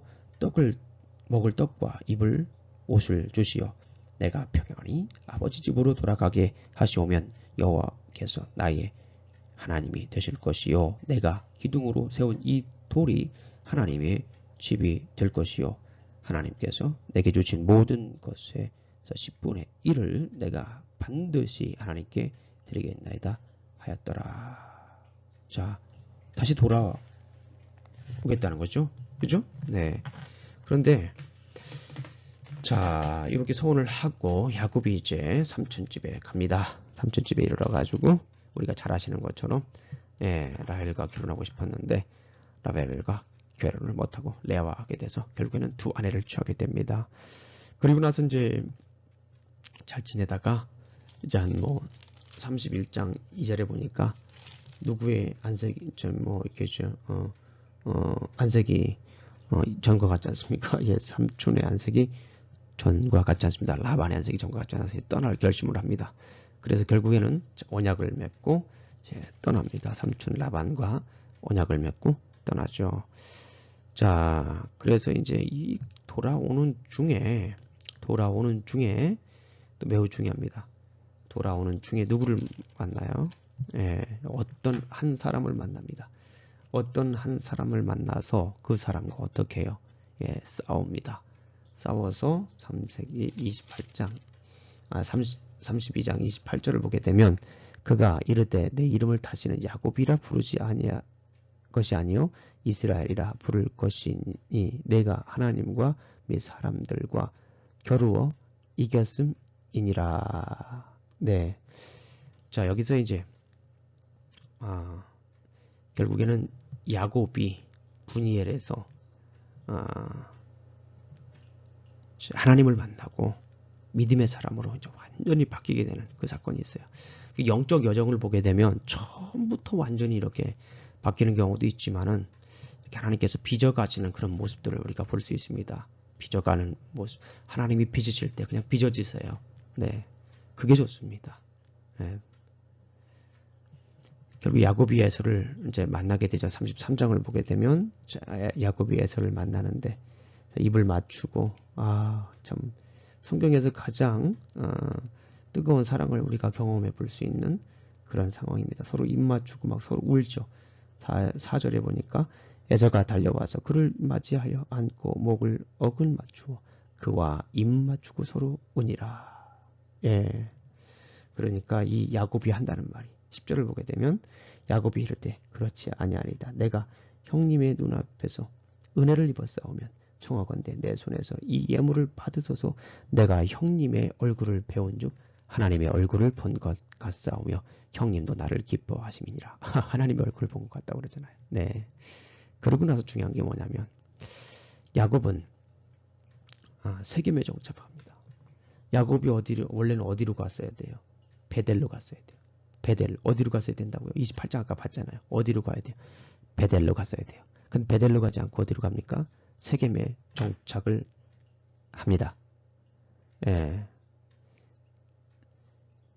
먹을 떡과 입을 옷을 주시어 내가 평안히 아버지 집으로 돌아가게 하시오면 여호와께서 나의 하나님이 되실 것이요 내가 기둥으로 세운 이 돌이 하나님의 집이 될 것이요 하나님께서 내게 주신 모든 것에서 10분의 1을 내가 반드시 하나님께 드리겠나이다 하였더라. 자, 다시 돌아오겠다는 거죠. 그죠? 네. 그런데 자, 이렇게 소원을 하고 야곱이 이제 삼촌집에 갑니다. 삼촌집에 이르러 가지고 우리가 잘 아시는 것처럼 라헬과 결혼하고 싶었는데 라헬과 결혼을 못하고 레아와 하게 돼서 결국에는 두 아내를 취하게 됩니다. 그리고 나서 이제 잘 지내다가 이제 한 31장 2절에 보니까 누구의 안색이 안색이 전과 같지 않습니까? 삼촌의 안색이 전과 같지 않습니다. 라반의 안색이 전과 같지 않아서 떠날 결심을 합니다. 그래서 결국에는 언약을 맺고 떠납니다. 삼촌 라반과 언약을 맺고 떠나죠. 자, 그래서 이제 이 돌아오는 중에 또 매우 중요합니다. 돌아오는 중에 누구를 만나요? 어떤 한 사람을 만납니다. 어떤 한 사람을 만나서 그 사람과 어떻게 해요? 싸웁니다. 싸워서 32장 28절을 보게 되면 그가 이르되 내 이름을 다시는 야곱이라 부르지 아니할 것이 아니요 이스라엘이라 부를 것이니 내가 하나님과 및 사람들과 겨루어 이겼음이니라. 네. 자, 여기서 이제 결국에는 야곱이 분이엘에서 하나님을 만나고 믿음의 사람으로 이제 완전히 바뀌게 되는 그 사건이 있어요. 그 영적 여정을 보게 되면 처음부터 완전히 이렇게 바뀌는 경우도 있지만은 이렇게 하나님께서 빚어가시는 그런 모습들을 우리가 볼 수 있습니다. 빚어가는 모습. 하나님이 빚으실 때 그냥 빚어지세요. 네, 그게 좋습니다. 네. 결국 야곱이 에서를 이제 만나게 되죠. 33장을 보게 되면 야곱이 에서를 만나는데 입을 맞추고 참 성경에서 가장 뜨거운 사랑을 우리가 경험해 볼 수 있는 그런 상황입니다. 서로 입 맞추고 막 서로 울죠. 4절에 보니까 에서가 달려와서 그를 맞이하여 안고 목을 어글 맞추어 그와 입 맞추고 서로 우니라. 예. 그러니까 이 야곱이 한다는 말이 10절을 보게 되면 야곱이 이르되 그렇지 아니하리다. 내가 형님의 눈앞에서 은혜를 입었사오면 청하건대 내 손에서 이 예물을 받으소서. 내가 형님의 얼굴을 배운즉 하나님의 얼굴을 본 것 같사오며 형님도 나를 기뻐하심이니라. 하나님의 얼굴을 본 것 같다고 그러잖아요. 네. 그러고 나서 중요한 게 뭐냐면 야곱은 세겜에 정착합니다. 야곱이 원래는 어디로 갔어야 돼요? 베델로 갔어야 돼요. 베델 어디로 갔어야 된다고요? 28장 아까 봤잖아요. 어디로 가야 돼요? 베델로 갔어야 돼요. 근데 베델로 가지 않고 어디로 갑니까? 세겜에 정착을 합니다. 예.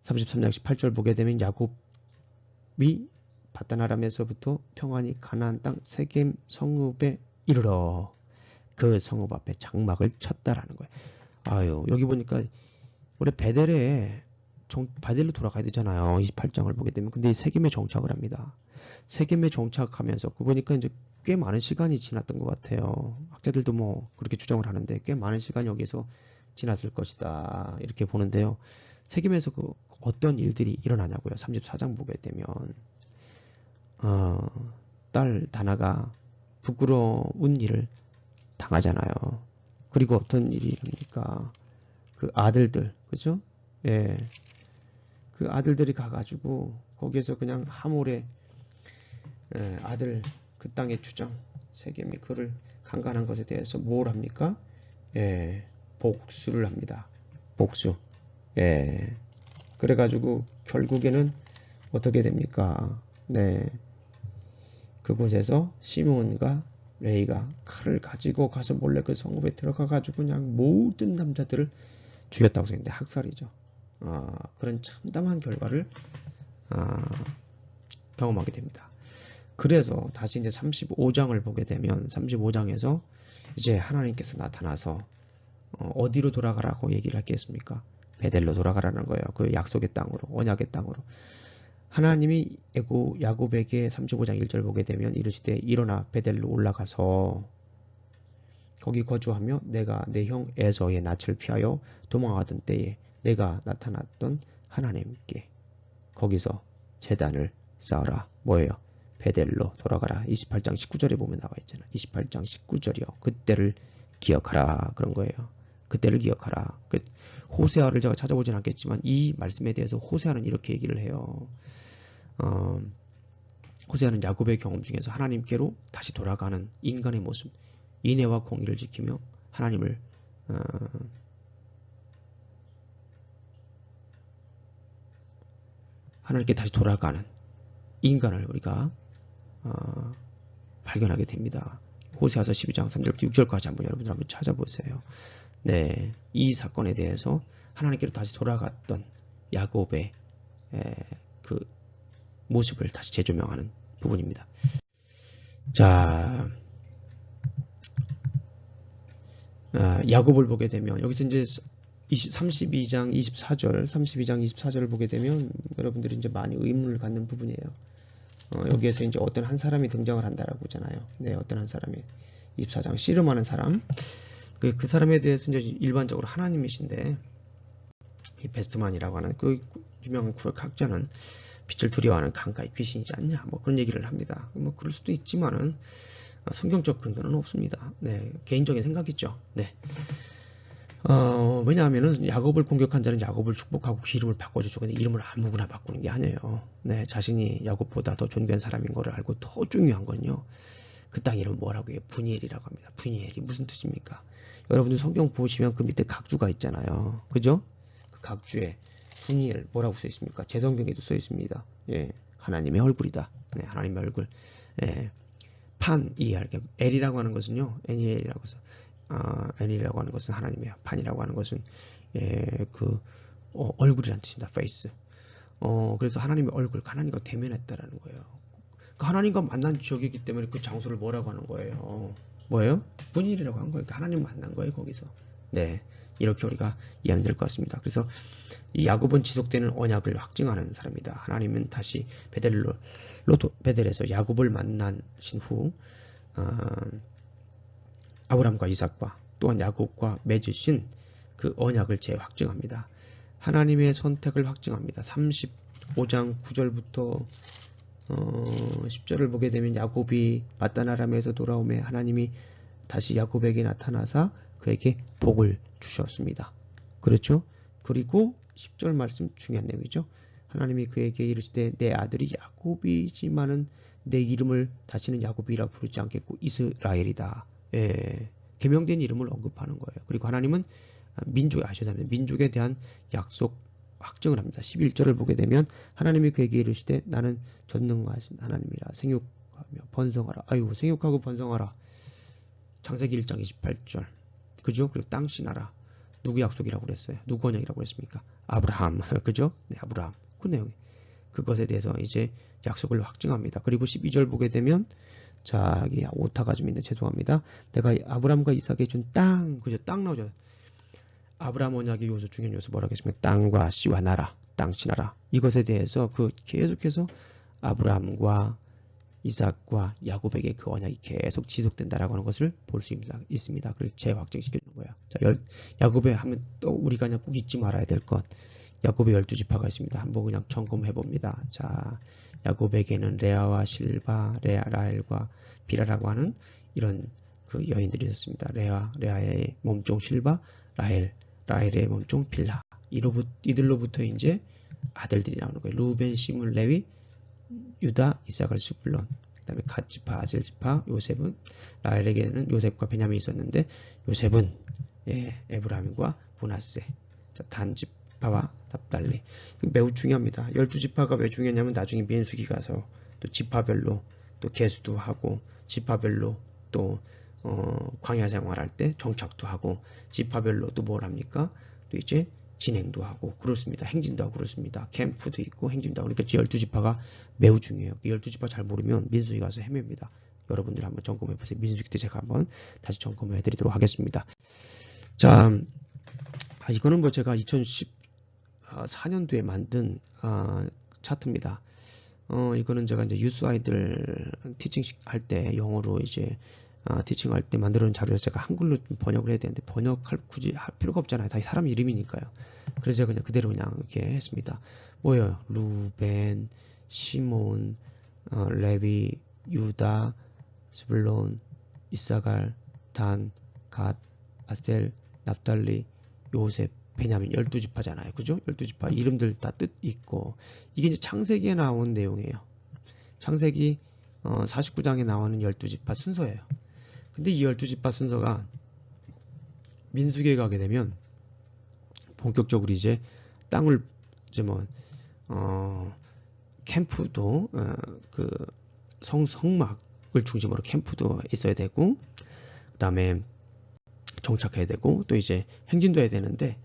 33장 18절 보게 되면 야곱이 바단 아람에서부터 평안히 가나안 땅 세겜 성읍에 이르러 그 성읍 앞에 장막을 쳤다라는 거예요. 여기 보니까 원래 베델로 돌아가야 되잖아요. 28장을 보게 되면. 근데 세겜에 정착을 합니다. 세겜에 정착하면서 보니까 이제 꽤 많은 시간이 지났던 것 같아요. 학자들도 뭐 그렇게 주장을 하는데 꽤 많은 시간이 여기서 지났을 것이다 이렇게 보는데요. 세겜에서 어떤 일들이 일어나냐고요. 34장 보게 되면 딸 다나가 부끄러운 일을 당하잖아요. 그리고 어떤 일이 일어납니까? 그 아들들, 그죠? 예. 그 아들들이 가가지고 거기에서 그냥 하몰의 아들 그 땅의 주장 세겜이 그를 강간한 것에 대해서 뭘 합니까? 예, 복수를 합니다. 복수. 예. 그래가지고 결국에는 어떻게 됩니까? 네. 그곳에서 시몬과 레이가 칼을 가지고 가서 몰래 그 성읍에 들어가가지고 그냥 모든 남자들을 죽였다고 생각했는데 학살이죠. 그런 참담한 결과를 경험하게 됩니다. 그래서 다시 이제 35장을 보게 되면 35장에서 이제 하나님께서 나타나서 어디로 돌아가라고 얘기를 하겠습니까? 베델로 돌아가라는 거예요. 그 약속의 땅으로, 언약의 땅으로. 하나님이 야곱에게 35장 1절 보게 되면 이르시되 일어나 베델로 올라가서 거기 거주하며 내가 내 형 에서의 낯을 피하여 도망하던 때에 내가 나타났던 하나님께 거기서 제단을 쌓아라. 뭐예요? 베델로 돌아가라. 28장 19절에 보면 나와 있잖아. 28장 19절이요. 그때를 기억하라. 그런 거예요. 그때를 기억하라. 호세아를 제가 찾아보진 않겠지만 이 말씀에 대해서 호세아는 이렇게 얘기를 해요. 호세아는 야곱의 경험 중에서 하나님께로 다시 돌아가는 인간의 모습, 인애와 공의를 지키며 하나님을 하나님께 다시 돌아가는 인간을 우리가 발견하게 됩니다. 호세아서 12장 3절부터 6절까지 한번 여러분들 한번 찾아보세요. 네, 이 사건에 대해서 하나님께로 다시 돌아갔던 야곱의 그 모습을 다시 재조명하는 부분입니다. 자, 야곱을 보게 되면 여기서 이제 32장 24절을 보게 되면 여러분들이 이제 많이 의문을 갖는 부분이에요. 여기에서 이제 어떤 한 사람이 등장을 한다라고 하잖아요. 네, 어떤 한 사람이 24장 씨름하는 사람. 그 사람에 대해서 이제 일반적으로 하나님이신데 이 베스트만이라고 하는 그 유명한 구약학자는 빛을 두려워하는 강가의 귀신이지 않냐, 뭐 그런 얘기를 합니다. 뭐 그럴 수도 있지만은 성경적 근거는 없습니다. 네, 개인적인 생각이죠. 네. 왜냐하면은 야곱을 공격한 자는 야곱을 축복하고 그 이름을 바꿔주죠. 근데 이름을 아무거나 바꾸는 게 아니에요. 네, 자신이 야곱보다 더 존귀한 사람인 거를 알고 더 중요한 건요. 그 땅 이름 뭐라고 해요? 분이엘이라고 합니다. 분이엘이 무슨 뜻입니까? 여러분들 성경 보시면 그 밑에 각주가 있잖아요. 그죠? 그 각주에 분이엘 뭐라고 써 있습니까? 제 성경에도 써 있습니다. 예, 하나님의 얼굴이다. 네, 하나님의 얼굴. 예, 엘이라고 하는 것은요, 애니엘이라고 해서 N이라고 하는 것은 하나님이에요. 판이라고 하는 것은 얼굴이라는 뜻입니다. face. 그래서 하나님의 얼굴, 하나님과 대면했다라는 거예요. 하나님과 만난 지역이기 때문에 그 장소를 뭐라고 하는 거예요? 뭐예요? 분일이라고 한 거예요. 하나님 만난 거예요, 거기서. 네, 이렇게 우리가 이해하면 될 것 같습니다. 그래서 이 야곱은 지속되는 언약을 확증하는 사람이다. 하나님은 다시 베델에서 야곱을 만나신 후 아브람과 이삭과 또한 야곱과 맺으신 그 언약을 재확증합니다. 하나님의 선택을 확증합니다. 35장 9절부터 10절을 보게 되면 야곱이 밧단 아람에서 돌아오매 하나님이 다시 야곱에게 나타나사 그에게 복을 주셨습니다. 그렇죠? 그리고 10절 말씀 중요한 내용이죠. 하나님이 그에게 이르시되 내 아들이 야곱이지만은 내 이름을 다시는 야곱이라 부르지 않겠고 이스라엘이다. 계명된 이름을 언급하는 거예요. 그리고 하나님은 민족에 대한 약속 확증을 합니다. 11절을 보게 되면 하나님이 그에게 이르시되 나는 전능하신 하나님이라 생육하며 번성하라. 생육하고 번성하라. 창세기 1장 28절. 그죠? 그리고 땅 신하라. 누구 약속이라고 그랬어요? 누구 언약이라고 그랬습니까? 아브라함. 그죠? 네, 아브라함. 그 내용이. 그것에 대해서 이제 약속을 확증합니다. 그리고 12절 보게 되면 자, 여기 오타가 좀 있는데 죄송합니다. 내가 아브라함과 이삭에 준 땅, 그죠? 땅 나오죠. 아브라함 언약의 요소 중요한 요소 뭐라고 했습니까? 땅과 씨와 나라, 땅 신하라. 이것에 대해서 계속해서 아브라함과 이삭과 야곱에게 그 언약이 계속 지속된다라고 하는 것을 볼 수 있습니다. 그래서 재확증시켜 주는 거예요. 자, 야곱에 하면 또 우리가 그냥 꼭 잊지 말아야 될 것. 야곱의 12지파가 있습니다. 한번 그냥 점검해 봅니다. 자, 야곱에게는 레아와 실바, 라헬과 비라라고 하는 이런 그 여인들이 있었습니다. 레아의 몸종 실바, 라헬의 몸종 빌하. 이들로부터 이제 아들들이 나오는 거예요. 루벤, 시므, 레위, 유다, 이사갈, 스불론. 그 다음에 갓지파, 아셀지파, 요셉은 라헬에게는 요셉과 베냐민이 있었는데 요셉은 에브라임과 므낫세. 단지파와 납달리. 매우 중요합니다. 12지파가 왜 중요하냐면 나중에 민수기 가서 또 지파별로 또 계수도 하고 지파별로 또 광야 생활할 때 정착도 하고 지파별로 또 뭘 합니까? 또 이제 진행도 하고 그렇습니다. 행진도 하고 그렇습니다. 캠프도 있고 행진도 하고. 그러니까 12지파가 매우 중요해요. 12지파 잘 모르면 민수기 가서 헤맵니다. 여러분들 한번 점검해 보세요. 민수기 때 제가 한번 다시 점검해 드리도록 하겠습니다. 자, 이거는 뭐 제가 2014년도에 만든 차트입니다. 이거는 제가 이제 유스 아이들 티칭 할 때 영어로 이제 티칭할 때 만들어놓은 자료에서 제가 한글로 번역을 해야 되는데 번역할 굳이 할 필요가 없잖아요. 다 사람 이름이니까요. 그래서 제가 그냥 그대로 그냥 이렇게 했습니다. 뭐예요? 루벤, 시몬, 레위, 유다, 스불론, 이사갈, 단, 갓, 아셀, 납달리, 요셉, 베냐민 12지파잖아요. 그죠? 12지파 이름들 다 뜻 있고 이게 이제 창세기에 나온 내용이에요. 창세기 49장에 나오는 12지파 순서예요. 근데 이 12지파 순서가 민수기에 가게 되면 본격적으로 이제 땅을 이제 캠프도 그 성막을 중심으로 캠프도 있어야 되고 그 다음에 정착해야 되고 또 이제 행진도 해야 되는데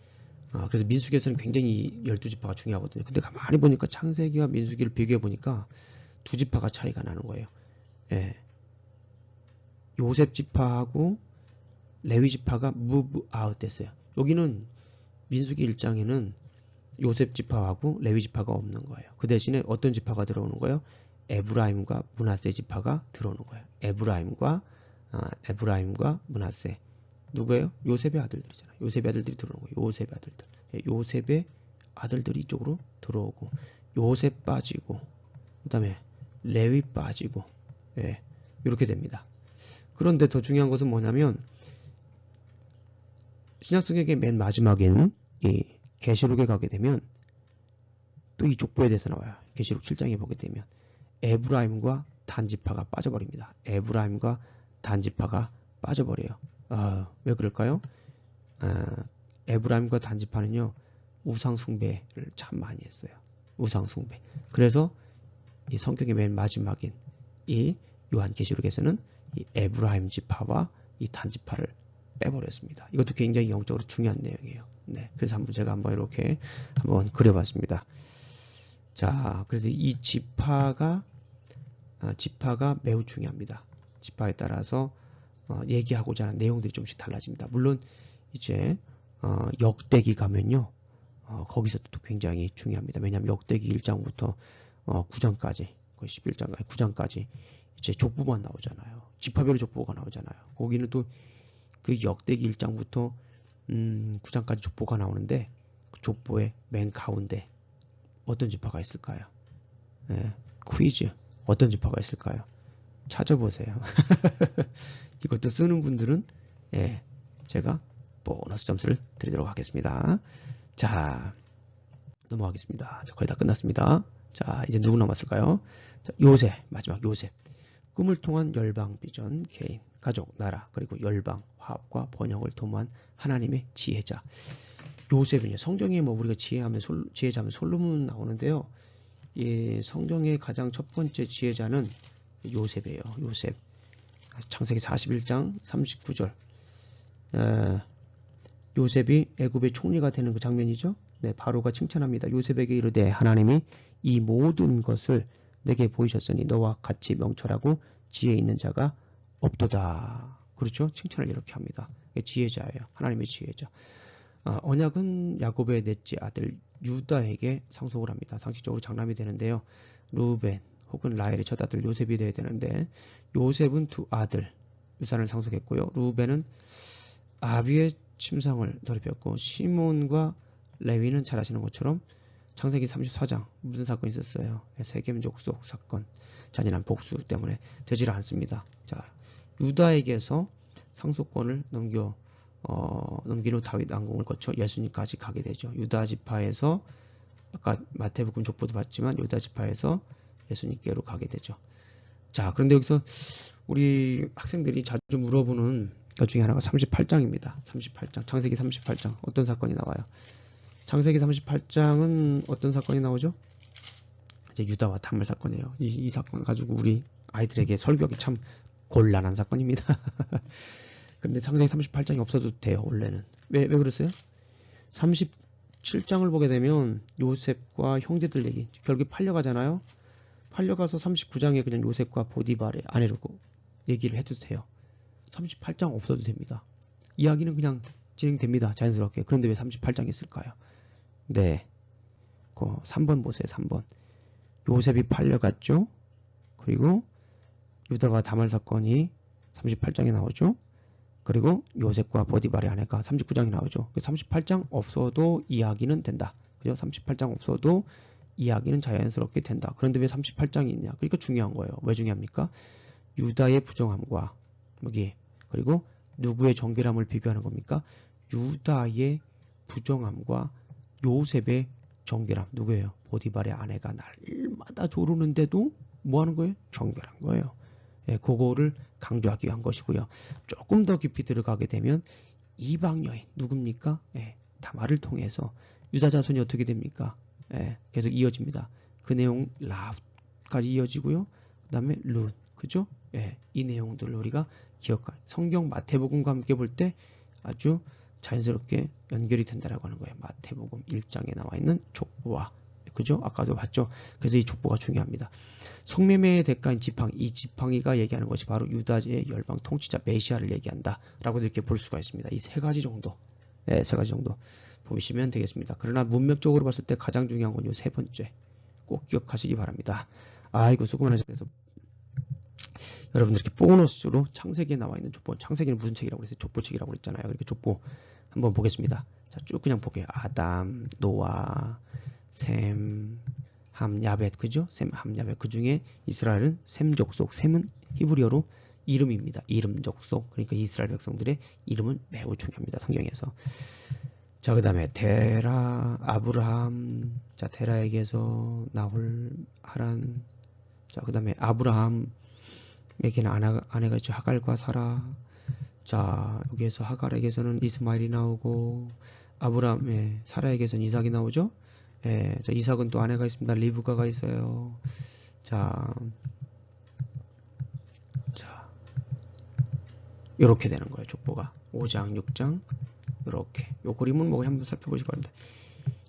그래서 민수기에서는 굉장히 12지파가 중요하거든요. 근데 가만히 보니까 창세기와 민수기를 비교해 보니까 두 지파가 차이가 나는 거예요. 요셉 지파하고 레위 지파가 move out 됐어요. 여기는 민수기 1장에는 요셉 지파하고 레위 지파가 없는 거예요. 그 대신에 어떤 지파가 들어오는 거예요? 에브라임과 므낫세 지파가 들어오는 거예요. 에브라임과 므낫세. 누구예요? 요셉의 아들들이잖아요. 요셉의 아들들이 들어오는 거예요. 요셉의 아들들. 요셉의 아들들이 이쪽으로 들어오고 요셉 빠지고 그 다음에 레위 빠지고 이렇게 됩니다. 그런데 더 중요한 것은 뭐냐면 신약성경의 맨 마지막에는 이 계시록에 가게 되면 또 이 족보에 대해서 나와요. 계시록 7장에 보게 되면 에브라임과 단지파가 빠져버립니다. 에브라임과 단지파가 빠져버려요. 왜 그럴까요? 에브라임과 단지파는요 우상 숭배를 참 많이 했어요. 우상 숭배. 그래서 이 성경의 맨 마지막인 이 요한계시록에서는 이 에브라임 지파와 이 단지파를 빼버렸습니다. 이것도 굉장히 영적으로 중요한 내용이에요. 네, 그래서 제가 한번 이렇게 한번 그려봤습니다. 자, 그래서 이 지파가 매우 중요합니다. 지파에 따라서 얘기하고자 하는 내용들이 조금씩 달라집니다. 물론 이제 역대기 가면요, 거기서도 또 굉장히 중요합니다. 왜냐하면 역대기 1장부터 9장까지, 거의 11장까지, 9장까지 이제 족보만 나오잖아요. 지파별로 족보가 나오잖아요. 거기는 또 그 역대기 1장부터 9장까지 족보가 나오는데 그 족보의 맨 가운데 어떤 지파가 있을까요? 네, 퀴즈. 어떤 지파가 있을까요? 찾아보세요. 이것도 쓰는 분들은 제가 보너스 점수를 드리도록 하겠습니다. 자, 넘어가겠습니다. 자, 거의 다 끝났습니다. 자, 이제 누구 남았을까요? 자, 요셉, 마지막 요셉. 꿈을 통한 열방 비전, 개인, 가족, 나라, 그리고 열방, 화합과 번영을 도모한 하나님의 지혜자. 요셉은요, 성경에 뭐 우리가 지혜자면 솔로몬 나오는데요. 예, 성경의 가장 첫 번째 지혜자는 요셉이에요. 요셉. 창세기 41장 39절. 요셉이 애굽의 총리가 되는 그 장면이죠. 네, 바로가 칭찬합니다. 요셉에게 이르되 하나님이 이 모든 것을 내게 보이셨으니 너와 같이 명철하고 지혜 있는 자가 없도다. 그렇죠? 칭찬을 이렇게 합니다. 지혜자예요. 하나님의 지혜자. 언약은 야곱의 넷째 아들 유다에게 상속을 합니다. 상식적으로 장남이 되는데요. 루벤 혹은 라헬의 첫 아들 요셉이 되어야 되는데 요셉은 두 아들 유산을 상속했고요. 루벤은 아비의 침상을 더럽혔고 시몬과 레위는 잘 아시는 것처럼 창세기 34장 무슨 사건이 있었어요? 세겜 족속 사건, 잔인한 복수 때문에 되지를 않습니다. 자, 유다에게서 상속권을 넘긴 후 다윗 왕궁을 거쳐 예수님까지 가게 되죠. 유다 지파에서 아까 마태복음 족보도 봤지만 유다 지파에서 예수님께로 가게 되죠. 자, 그런데 여기서 우리 학생들이 자주 물어보는 것 중에 하나가 38장입니다. 38장, 창세기 38장 어떤 사건이 나와요? 창세기 38장은 어떤 사건이 나오죠? 이제 유다와 다말 사건이에요. 이 사건 가지고 우리 아이들에게 설교하기 참 곤란한 사건입니다. 근데 창세기 38장이 없어도 돼요, 원래는. 왜 그랬어요? 37장을 보게 되면 요셉과 형제들 얘기, 결국에 팔려가잖아요. 팔려가서 39장에 그냥 요셉과 보디발의 아내로 얘기를 해주세요. 38장 없어도 됩니다. 이야기는 그냥 진행됩니다, 자연스럽게. 그런데 왜 38장이 있을까요? 네, 3번 보세요. 3번. 요셉이 팔려갔죠. 그리고 유다와 다말 사건이 38장에 나오죠. 그리고 요셉과 보디발의 아내가 39장에 나오죠. 38장 없어도 이야기는 된다. 그죠? 38장 없어도 이야기는 자연스럽게 된다. 그런데 왜 38장이 있냐? 그러니까 중요한 거예요. 왜 중요합니까? 유다의 부정함과 여기 그리고 누구의 정결함을 비교하는 겁니까? 유다의 부정함과 요셉의 정결함. 누구예요? 보디발의 아내가 날마다 조르는데도 뭐 하는 거예요? 정결한 거예요. 예, 그거를 강조하기 위한 것이고요. 조금 더 깊이 들어가게 되면 이방 여인 누굽니까? 예, 다말을 통해서 유다 자손이 어떻게 됩니까? 예, 계속 이어집니다. 그 내용 라합까지 이어지고요. 그 다음에 룻, 그죠? 예, 이 내용들을 우리가 기억할. 성경 마태복음과 함께 볼 때 아주 자연스럽게 연결이 된다라고 하는 거예요. 마태복음 1장에 나와 있는 족보와, 그죠? 아까도 봤죠? 그래서 이 족보가 중요합니다. 성매매의 대가인 지팡이, 이 지팡이가 얘기하는 것이 바로 유다의 열방 통치자 메시아를 얘기한다 라고 이렇게 볼 수가 있습니다. 이 세 가지 정도, 세 가지 정도 보시면 되겠습니다. 그러나 문맥적으로 봤을 때 가장 중요한 건 이 세 번째 꼭 기억하시기 바랍니다. 아이고 수고 많으셨어요. 그래서 여러분들 이렇게 보너스로 창세기에 나와 있는 족보, 창세기는 무슨 책이라고 그랬어요? 족보책이라고 그랬잖아요. 이렇게 족보 한번 보겠습니다. 자, 쭉 그냥 볼게요. 아담, 노아, 셈, 함, 야벳, 그죠? 셈, 함, 야벳. 그 중에 이스라엘은 셈 족속, 셈은 히브리어로 이름입니다. 이름 족속. 그러니까 이스라엘 백성들의 이름은 매우 중요합니다. 성경에서. 자, 그 다음에 데라, 아브라함. 자, 데라에게서 나홀, 하란. 자, 그 다음에 아브라함에게는 아내가 있죠. 하갈과 사라. 자, 여기에서 하갈에게서는 이스마엘이 나오고, 아브라함의 사라에게서는 이삭이 나오죠. 예, 자, 이삭은 또 아내가 있습니다. 리브가가 있어요. 자, 이렇게 되는 거예요. 족보가 5장, 6장 이렇게. 요 그림은 뭐 한번 살펴보시기 바랍니다.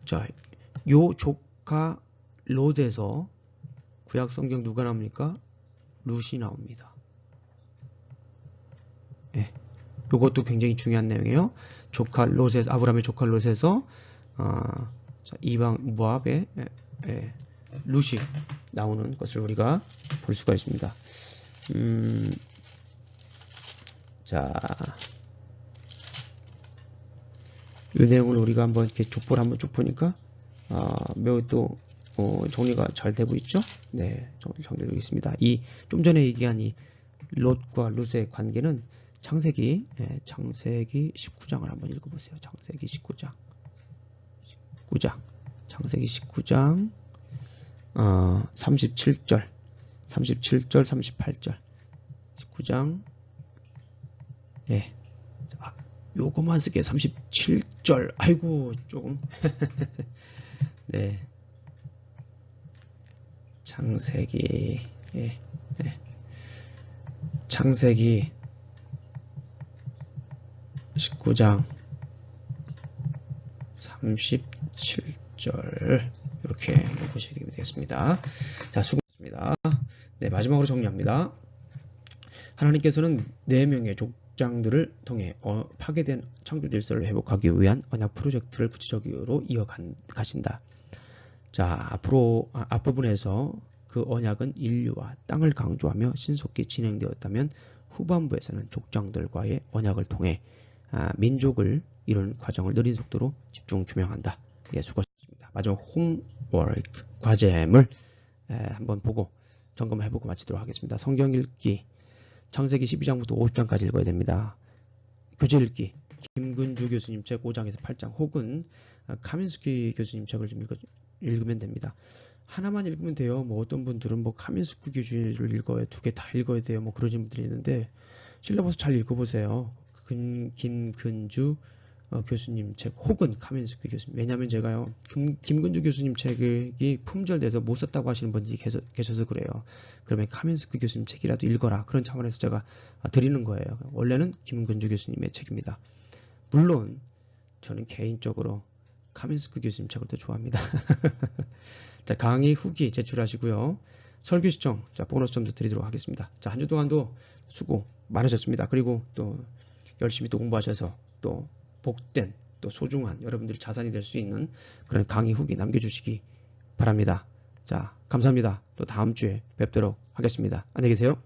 자, 요 조카 롯에서 구약 성경 누가 나옵니까? 룻이 나옵니다. 예. 요것도 굉장히 중요한 내용이에요. 조카 롯에서, 아브라함의 조카 롯에서 자, 이방 모압의 룻이 나오는 것을 우리가 볼 수가 있습니다. 자, 이 내용을 우리가 한번 이렇게 족보를 한번 쭉 보니까 매우 또 정리가 잘 되고 있죠. 네, 정리되고 있습니다. 이 좀 전에 얘기한 이 롯과 룻의 관계는 창세기 19장을 한번 읽어보세요. 창세기 19장 창세기 19장 37절 38절 19장 예. 요거만 쓰게 37절 아이고 조금 네. 창세기 창세기 19장 37절 이렇게 보시게 되겠습니다. 자, 수고하셨습니다. 네, 마지막으로 정리합니다. 하나님께서는 4명의 족장들을 통해 파괴된 창조 질서를 회복하기 위한 언약 프로젝트를 구체적으로 이어가신다. 자, 앞부분에서 그 언약은 인류와 땅을 강조하며 신속히 진행되었다면 후반부에서는 족장들과의 언약을 통해 민족을 이룬 과정을 느린 속도로 집중 규명한다. 예, 수고하셨습니다. 마지막 홈워크 과제물 한번 보고 점검해보고 마치도록 하겠습니다. 성경 읽기 창세기 12장부터 50장까지 읽어야 됩니다. 교재 읽기 김근주 교수님 책 5장에서 8장 혹은 카민스키 교수님 책을 좀 읽으면 됩니다. 하나만 읽으면 돼요. 뭐 어떤 분들은 뭐 카민스키 교수를 읽어야 2개 다 읽어야 돼요. 뭐 그러신 분들이 있는데 실러버스 잘 읽어보세요. 김근주 교수님 책 혹은 카민스키 교수님. 왜냐하면 제가요 김근주 교수님 책이 품절돼서 못 썼다고 하시는 분들이 계셔서 그래요. 그러면 카민스키 교수님 책이라도 읽어라. 그런 차원에서 제가 드리는 거예요. 원래는 김근주 교수님의 책입니다. 물론 저는 개인적으로 카민스키 교수님 책을 더 좋아합니다. 자, 강의 후기 제출하시고요. 설교 시청, 자, 보너스 점수 드리도록 하겠습니다. 자, 한 주 동안도 수고 많으셨습니다. 그리고 또 열심히 또 공부하셔서 또 복된 또 소중한 여러분들이 자산이 될 수 있는 그런 강의 후기 남겨주시기 바랍니다. 자, 감사합니다. 또 다음 주에 뵙도록 하겠습니다. 안녕히 계세요.